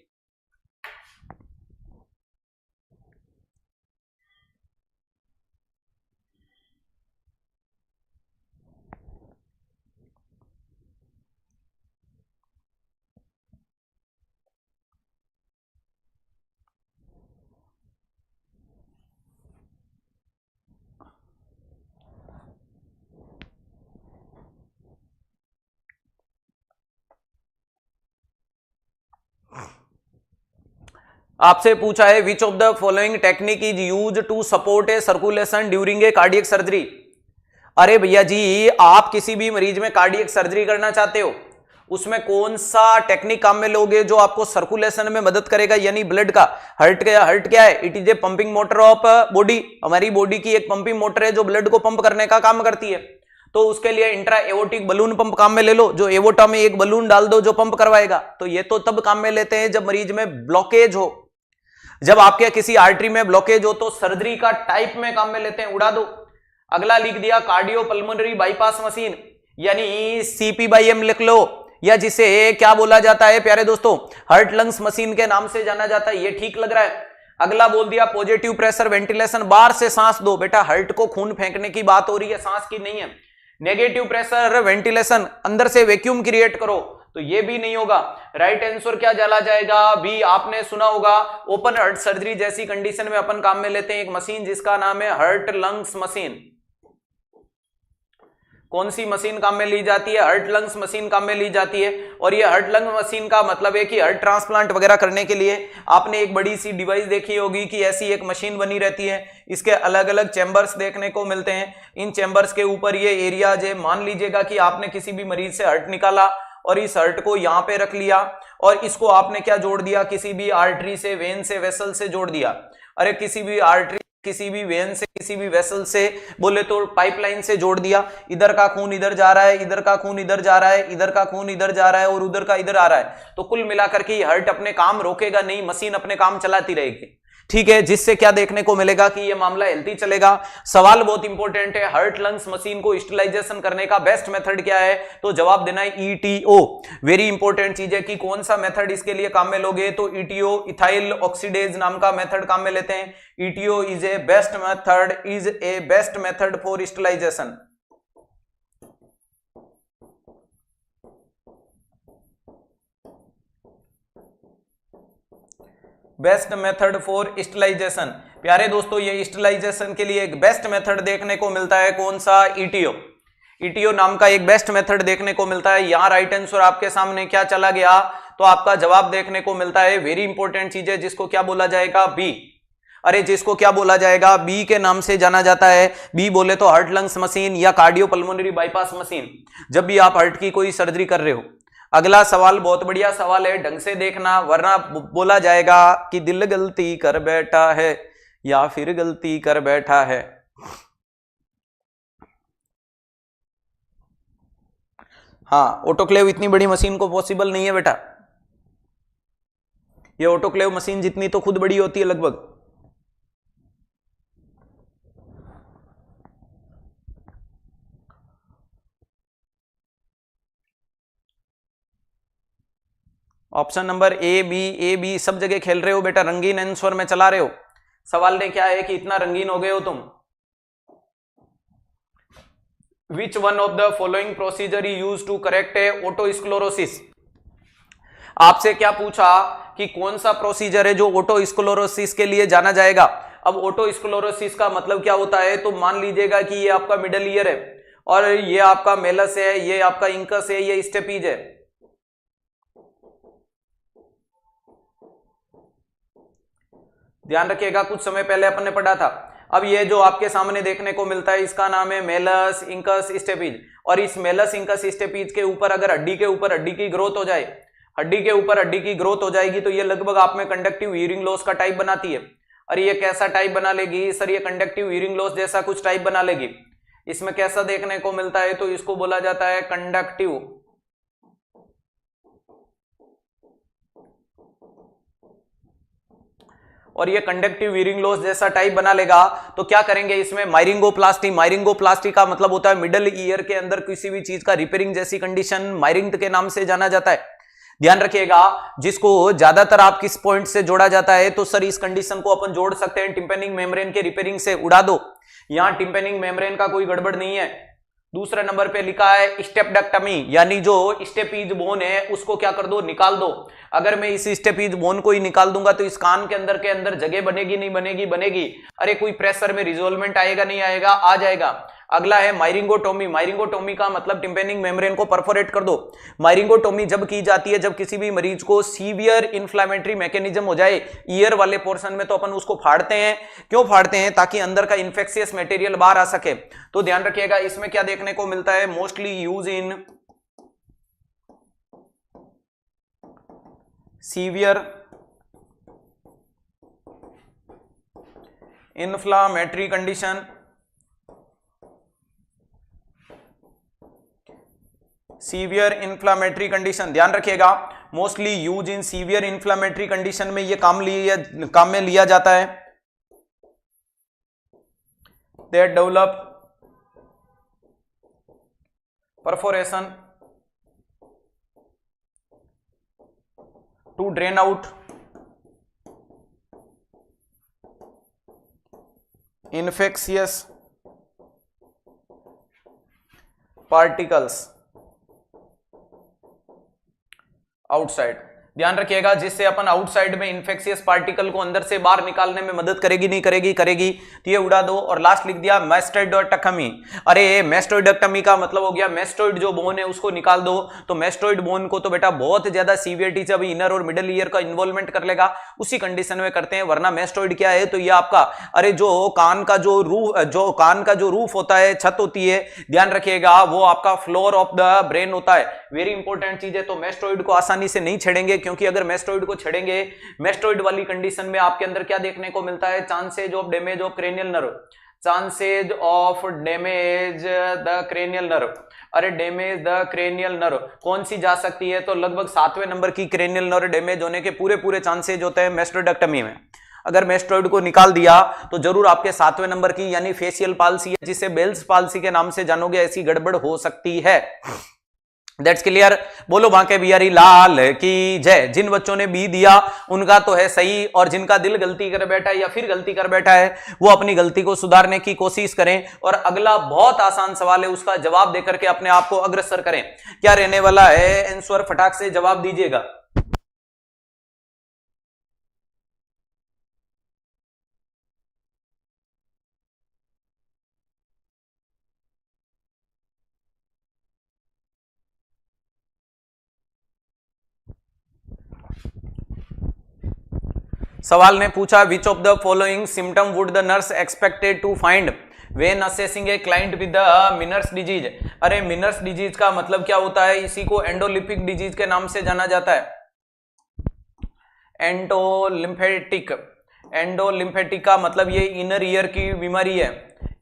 आपसे पूछा है which of the following technique is use to support a circulation during a cardiac surgery. अरे भैया जी, आप किसी भी मरीज में कार्डियक सर्जरी करना चाहते हो, उसमें कौन सा टेक्निक काम में लोगे जो आपको सर्कुलेशन में मदद करेगा, यानी ब्लड का। हर्ट क्या है, it is a pumping motor of body. हमारी बॉडी की एक पंपिंग मोटर है जो ब्लड को पंप करने का काम करती है। तो उसके लिए इंट्रा एवोटिक बलून पंप काम में ले लो, जो एवोटा में एक बलून डाल दो जो पंप करवाएगा। तो ये तो तब काम में लेते हैं जब मरीज में ब्लॉकेज हो, जब आपके किसी आर्टरी में ब्लॉकेज हो तो सर्जरी का टाइप में काम में लेते हैं, उड़ा दो। अगला लिख दिया कार्डियो पल्मोनरी बाईपास मशीन, यानी CP/M लिख लो, या जिसे क्या बोला जाता है प्यारे दोस्तों, हार्ट लंग्स मशीन के नाम से जाना जाता है। ये ठीक लग रहा है। अगला बोल दिया पॉजिटिव प्रेशर वेंटिलेशन, बाहर से सांस दो। बेटा हार्ट को खून फेंकने की बात हो रही है, सांस की नहीं है। नेगेटिव प्रेशर वेंटिलेशन, अंदर से वैक्यूम क्रिएट करो, तो ये भी नहीं होगा। राइट आंसर क्या चला जाएगा, बी। आपने सुना होगा ओपन हार्ट सर्जरी जैसी कंडीशन में अपन काम में लेते हैं एक मशीन जिसका नाम है हार्ट लंग्स मशीन। कौन सी मशीन काम में ली जाती है, हार्ट लंग्स मशीन काम में ली जाती है। और ये हार्ट लंग मशीन का मतलब है कि हार्ट ट्रांसप्लांट वगैरह करने के लिए आपने एक बड़ी सी डिवाइस देखी होगी कि ऐसी एक मशीन बनी रहती है, इसके अलग अलग चैम्बर्स देखने को मिलते हैं। इन चैम्बर्स के ऊपर ये एरिया जो मान लीजिएगा कि आपने किसी भी मरीज से हार्ट निकाला और इस हार्ट को यहां पे रख लिया और इसको आपने क्या जोड़ दिया, किसी भी आर्टरी से, वेन से, वेसल से जोड़ दिया। अरे किसी भी आर्टरी, किसी भी वेन से, किसी भी वेसल से, बोले तो पाइपलाइन से जोड़ दिया। इधर का खून इधर जा रहा है, इधर का खून इधर जा रहा है, इधर का खून इधर जा रहा है और उधर का इधर आ रहा है। तो कुल मिलाकर के हार्ट अपने काम रोकेगा नहीं, मशीन अपने काम चलाती रहेगी। ठीक है, जिससे क्या देखने को मिलेगा कि ये मामला हेल्थी चलेगा। सवाल बहुत इंपॉर्टेंट है, हार्ट लंग्स मशीन को स्टेरिलाइजेशन करने का बेस्ट मेथड क्या है, तो जवाब देना है ETO। वेरी इंपॉर्टेंट चीज है कि कौन सा मेथड इसके लिए काम में लोगे, तो ETO इथाइल ऑक्सीडेज नाम का मेथड काम में लेते हैं। ETO is a best method for sterilization. Best method for sterilization. प्यारे दोस्तों, ये स्टेरिलाइजेशन के लिए एक बेस्ट मेथड देखने को मिलता है, कौन सा, ETO नाम का एक बेस्ट मेथड देखने को मिलता है। यहां राइट आंसर आपके सामने क्या चला गया, तो आपका जवाब देखने को मिलता है, वेरी इंपॉर्टेंट चीज है, जिसको क्या बोला जाएगा, बी। अरे जिसको क्या बोला जाएगा, बी के नाम से जाना जाता है। बी बोले तो हार्ट लंग्स मशीन या कार्डियो पल्मोनरी बाईपास मशीन, जब भी आप हार्ट की कोई सर्जरी कर रहे हो। अगला सवाल बहुत बढ़िया सवाल है, ढंग से देखना वरना बोला जाएगा कि दिल गलती कर बैठा है या फिर गलती कर बैठा है। हाँ, ऑटोक्लेव इतनी बड़ी मशीन को पॉसिबल नहीं है बेटा। ये ऑटोक्लेव मशीन जितनी तो खुद बड़ी होती है लगभग। ऑप्शन नंबर ए बी सब जगह खेल रहे हो बेटा, रंगीन आंसर में चला रहे हो। सवाल ने क्या है कि इतना रंगीन हो गए हो तुम। Which one of the following procedure use to correct a otosclerosis. आपसे क्या पूछा कि कौन सा प्रोसीजर है जो ओटोस्क्लेरोसिस के लिए जाना जाएगा। अब ओटोस्क्लेरोसिस का मतलब क्या होता है, तो मान लीजिएगा कि ये आपका मिडल ईयर है और ये आपका मेलस है, ये आपका इंकस है, ये स्टेपीज है। ध्यान रखिएगा, कुछ समय पहले अपन ने पढ़ा था। अब ये जो आपके सामने देखने को मिलता है इसका नाम है मेलस, इंकस, स्टेपीज। और इस मेलस, इंकस, स्टेपीज के ऊपर अगर हड्डी के ऊपर हड्डी की ग्रोथ हो जाए, हड्डी के ऊपर हड्डी की ग्रोथ हो जाएगी तो ये लगभग आप में कंडक्टिव हियरिंग लॉस का टाइप बनाती है। और ये कैसा टाइप बना लेगी सर, ये कंडक्टिव हियरिंग लॉस जैसा कुछ टाइप बना लेगी। इसमें कैसा देखने को मिलता है, तो इसको बोला जाता है कंडक्टिव। और ये कंडक्टिव हियरिंग लॉस जैसा टाइप बना लेगा तो क्या करेंगे, इसमें मायरिंगोप्लास्टी। मायरिंगोप्लास्टी का मतलब होता है मिडल ईयर के अंदर किसी भी चीज का रिपेयरिंग जैसी कंडीशन मायरिंग के नाम से जाना जाता है। ध्यान रखिएगा, जिसको ज्यादातर आप किस पॉइंट से जोड़ा जाता है, तो सर इस कंडीशन को अपन जोड़ सकते हैं टिम्पेनिक मेम्ब्रेन के रिपेयरिंग से। उड़ा दो, यहां टिम्पेनिक मेम्ब्रेन का कोई गड़बड़ नहीं है। दूसरे नंबर पे लिखा है स्टेपडेक्टमी, यानी जो स्टेपीज बोन है उसको क्या कर दो, निकाल दो। अगर मैं इस स्टेपीज बोन को ही निकाल दूंगा तो इस कान के अंदर जगह बनेगी नहीं बनेगी, बनेगी। अरे कोई प्रेशर में रिजोल्वमेंट आएगा नहीं आएगा, आ जाएगा। अगला है मायरिंगोटोमी। मायरिंगोटोमी का मतलब टिम्पेनिक मेम्ब्रेन को परफोरेट कर दो। मायरिंगोटोमी जब की जाती है जब किसी भी मरीज को सीवियर इन्फ्लेमेटरी मैकेनिज्म हो जाए ईयर वाले पोर्शन में, तो अपन उसको फाड़ते हैं। क्यों फाड़ते हैं? ताकि अंदर का इंफेक्शियस मटेरियल बाहर आ सके। तो ध्यान रखिएगा, इसमें क्या देखने को मिलता है? Mostly use in severe inflammatory condition, severe inflammatory condition. ध्यान रखिएगा, mostly use in severe inflammatory condition में ये काम में लिया जाता है। That develop perforation to drain out infectious particles outside। ध्यान रखिएगा, जिससे अपन आउटसाइड में इंफेक्शियस पार्टिकल को अंदर से बाहर निकालने में मदद करेगी, नहीं करेगी? करेगी। तो ये उड़ा दो। और लास्ट लिख दिया मैस्टोइडेक्टमी। अरे मैस्टोइडेक्टमी का मतलब हो गया मैस्टोइड जो बोन है उसको निकाल दो। तो मैस्टोइड बोन को तो बेटा बहुत ज्यादा सीवियरिटी जब इनर और मिडल ईयर का इन्वॉल्वमेंट कर लेगा उसी कंडीशन में करते हैं। वरना मैस्टोइड क्या है? तो ये आपका अरे जो कान का जो रूफ होता है, छत होती है, ध्यान रखिएगा वो आपका फ्लोर ऑफ द ब्रेन होता है। वेरी इंपॉर्टेंट चीज है। तो मैस्टोइड को आसानी से नहीं छेड़ेंगे, क्योंकि अगर मैस्टोइड को छेड़ेंगे, मैस्टोइड वाली कंडीशन में आपके अंदर क्या देखने को मिलता है? Chances of damage of cranial nerve, chances of damage the cranial nerve. अरे डैमेज द क्रेनियल नर्व कौन सी जा सकती है? तो लगभग 7वें नंबर की क्रेनियल नर्व डैमेज होने के पूरे चांसेज होते हैं मैस्टोइडेक्टमी में। अगर मैस्टोइड को निकाल दिया तो जरूर आपके 7वें नंबर की यानी फेशियल पाल्सी, जिसे बेल्स पाल्सी के नाम से जानोगे, ऐसी गड़बड़ हो सकती है। That's clear. बोलो बांके बिहारी लाल की जय। जिन बच्चों ने बी दिया उनका तो है सही, और जिनका दिल गलती कर बैठा है या फिर गलती कर बैठा है वो अपनी गलती को सुधारने की कोशिश करें। और अगला बहुत आसान सवाल है, उसका जवाब देकर के अपने आप को अग्रसर करें। क्या रहने वाला है आंसर? फटाक से जवाब दीजिएगा। सवाल ने पूछा which of the following symptom would the nurse expected to find when assessing a client with the Meniere's disease. अरे मिनर्स डिजीज का मतलब क्या होता है? इसी को एंडोलिम्फिक डिजीज के नाम से जाना जाता है। एंडोलिम्फेटिक, एंडोलिम्फेटिक का मतलब ये इनर ईयर की बीमारी है।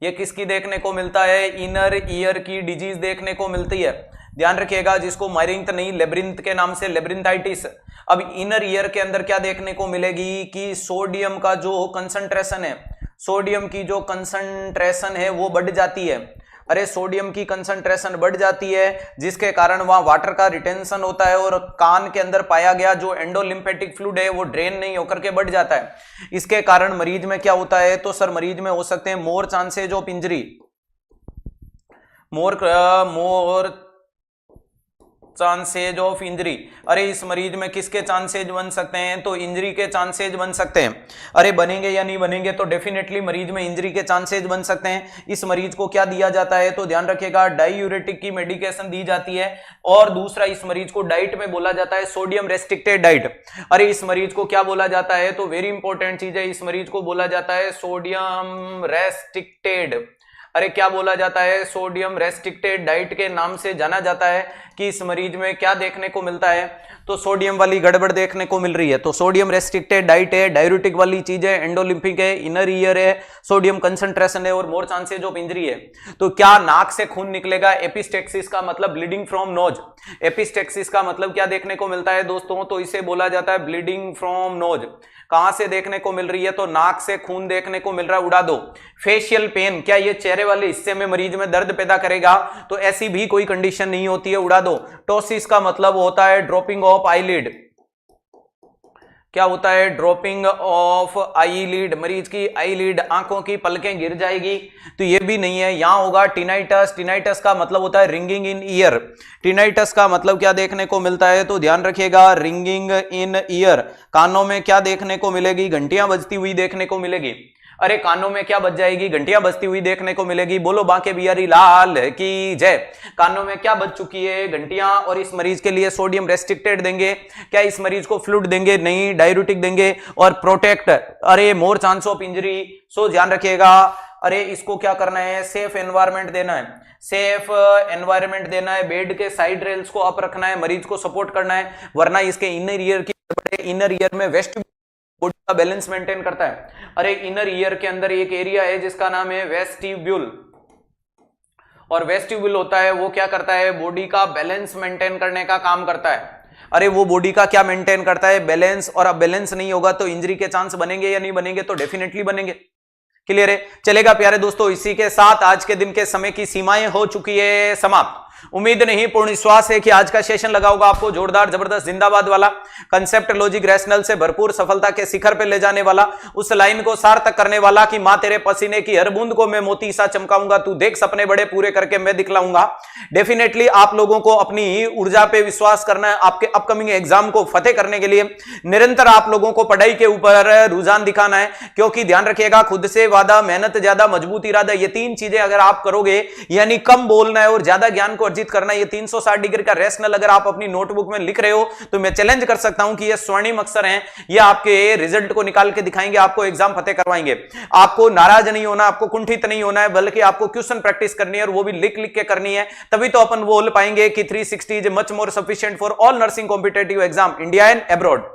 ये किसकी देखने को मिलता है? इनर ईयर की डिजीज देखने को मिलती है। ध्यान रखिएगा, जिसको मायरिंथ नहीं लेब्रिंथ के नाम से लेब्रिंथाइटिस। अब इनर ईयर के अंदर क्या देखने को मिलेगी कि सोडियम का जो कंसंट्रेशन है, सोडियम की जो कंसंट्रेशन है वो बढ़ जाती है। अरे सोडियम की कंसंट्रेशन बढ़ जाती है जिसके कारण वहां वाटर का रिटेंशन होता है और कान के अंदर पाया गया जो एंडोलिम्फेटिक फ्लूइड है वो ड्रेन नहीं होकर के बढ़ जाता है। इसके कारण मरीज में क्या होता है? तो सर मरीज में हो सकते हैं more chances of injury, more chances of injury. अरे इस मरीज में किसके चांसेज बन सकते हैं? तो इंजरी के चांसेज बन सकते हैं। अरे बनेंगे या नहीं बनेंगे? तो डेफिनेटली मरीज में इंजरी के चांसेज बन सकते हैं। इस मरीज को क्या दिया जाता है? तो ध्यान रखिएगा डायूरेटिक की मेडिकेशन दी जाती है। और दूसरा, इस मरीज को डाइट में बोला जाता है सोडियम रेस्ट्रिक्टेड डाइट। अरे इस मरीज को क्या बोला जाता है? तो वेरी इंपॉर्टेंट चीज है, इस मरीज को बोला जाता है सोडियम रेस्ट्रिक्टेड। अरे क्या बोला जाता है? सोडियम रेस्ट्रिक्टेड डाइट के नाम से जाना जाता है। कि इस मरीज में क्या देखने को मिलता है? तो सोडियम वाली गड़बड़ देखने को मिल रही है। तो सोडियम रेस्ट्रिक्टेड डाइट है, डायूरेटिक वाली चीज है, एंडोलिम्फिक है, इनर ईयर है, सोडियम कंसंट्रेशन है और मोर चांसेज ऑफ इंजरी है। तो क्या नाक से खून निकलेगा? एपिस्टेक्सिस का मतलब ब्लीडिंग फ्रॉम नोज। एपिस्टेक्सिस का मतलब क्या देखने को मिलता है दोस्तों? तो इसे बोला जाता है ब्लीडिंग फ्रॉम नोज। कहां से देखने को मिल रही है? तो नाक से खून देखने को मिल रहा है। उड़ा दो। फेशियल पेन, क्या ये चेहरे वाले हिस्से में मरीज में दर्द पैदा करेगा? तो ऐसी भी कोई कंडीशन नहीं होती है। उड़ा दो। टोसिस का मतलब होता है ड्रॉपिंग ऑफ आईलिड। क्या होता है? Dropping of eyelid. मरीज की आईलिड, आंखों की पलकें गिर जाएगी। तो ये भी नहीं है। यहां होगा टिनाइटस। टिनाइटस का मतलब होता है रिंगिंग इन ईयर। टिनाइटस का मतलब क्या देखने को मिलता है? तो ध्यान रखिएगा रिंगिंग इन ईयर। कानों में क्या देखने को मिलेगी? घंटियां बजती हुई देखने को मिलेगी। अरे कानों में क्या बज जाएगी, घंटियां बजती हुई देखने को मिलेगी। बोलो बांके बिहारी लाल की जय। कानों में क्या बज चुकी है, घंटियां। और इस मरीज के लिए सोडियम रेस्ट्रिक्टेड देंगे क्या, इस मरीज को फ्लूइड देंगे नहीं, डाययूरेटिक देंगे। और प्रोटेक्ट, अरे मोर चांस ऑफ इंजरी, सो ध्यान रखिएगा। अरे इसको क्या करना है, सेफ एनवायरमेंट देना है, सेफ एनवायरमेंट देना है, बेड के साइड रेल्स को अप रखना है, मरीज को सपोर्ट करना है, वरना इसके इनर ईयर की, इनर ईयर में वेस्ट बॉडी का बैलेंस मेंटेन करता है। अरे इनर ईयर के अंदर एक एरिया है जिसका नाम है वेस्टिब्यूल, और वेस्टिब्यूल होता है वो क्या करता है, बॉडी का बैलेंस मेंटेन करने का काम करता है। अरे वो बॉडी का क्या मेंटेन करता है, बैलेंस। और अब बैलेंस नहीं होगा तो इंजरी के चांस बनेंगे या नहीं बनेंगे, तो डेफिनेटली बनेंगे। क्लियर है, चलेगा प्यारे दोस्तों। इसी के साथ आज के दिन के समय की सीमाएं हो चुकी है समाप्त। उम्मीद नहीं पूर्ण विश्वास है कि आज का सेशन लगा होगा आपको जोरदार, जबरदस्त, जिंदाबाद वाला, कंसेप्ट, लॉजिक, रैशनल से भरपूर, सफलता के शिखर पे ले जाने वाला, उस लाइन को सार्थक करने वाला कि मां तेरे पसीने की हर बूंद को मैं मोती सा चमकाऊंगा, तू देख सपने बड़े पूरे करके मैं दिखलाऊंगा। डेफिनेटली आप लोगों को अपनी ऊर्जा पे विश्वास करना है। आपके अपकमिंग एग्जाम को फतेह करने के लिए निरंतर आप लोगों को पढ़ाई के ऊपर रुझान दिखाना है, क्योंकि ध्यान रखिएगा, खुद से वादा, मेहनत ज्यादा, मजबूत इरादा, ये तीन चीजें अगर आप करोगे, यानी कम बोलना है और ज्यादा ज्ञान को अर्जित करना, ये 360 डिग्री का रैशनल अगर आप अपनी नोटबुक में लिख रहे हो तो मैं चैलेंज कर सकता हूं कि ये स्वर्णिम अक्षर हैं, ये आपके रिजल्ट को निकाल के दिखाएंगे, आपको एग्जाम फतेह करवाएंगे। आपको नाराज नहीं होना, आपको कुंठित नहीं होना है, बल्कि आपको क्वेश्चन प्रैक्टिस करनी है, और वो भी लिख लिख के करनी है। तभी तो अपन बोल पाएंगे कि 360 is much more sufficient for all nursing competitive exam India and abroad.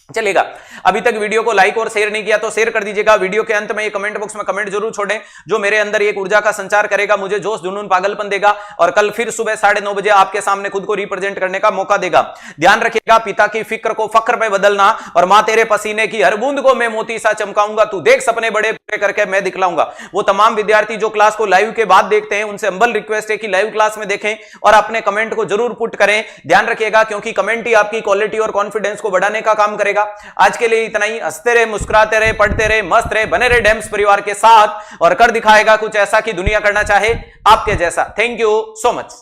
चलेगा, अभी तक वीडियो को लाइक और शेयर नहीं किया तो शेयर कर दीजिएगा। वीडियो के अंत में ये कमेंट बॉक्स में कमेंट जरूर छोड़ें, जो मेरे अंदर एक ऊर्जा का संचार करेगा, मुझे जोश, जुनून, पागलपन देगा, और कल फिर सुबह 9:30 बजे आपके सामने खुद को रिप्रेजेंट करने का मौका देगा। ध्यान रखिएगा, पिता की फिक्र को फक्र में बदलना, और मां तेरे पसीने की हर बूंद को मैं मोती सा चमकाऊंगा, तू देख सपने बड़े पूरे करके मैं दिखलाऊंगा। वो तमाम विद्यार्थी जो क्लास को लाइव के बाद देखते हैं, उनसे हम्बल रिक्वेस्ट है कि लाइव क्लास में देखें और अपने कमेंट को जरूर पुट करें। ध्यान रखिएगा, क्योंकि कमेंट ही आपकी क्वालिटी और कॉन्फिडेंस को बढ़ाने का काम करेगा। आज के लिए इतना ही। हंसते रहे, मुस्कुराते रहे, पढ़ते रहे, मस्त रहे, बने रहे डेम्स परिवार के साथ, और कर दिखाएगा कुछ ऐसा कि दुनिया करना चाहे आपके जैसा। Thank you so much.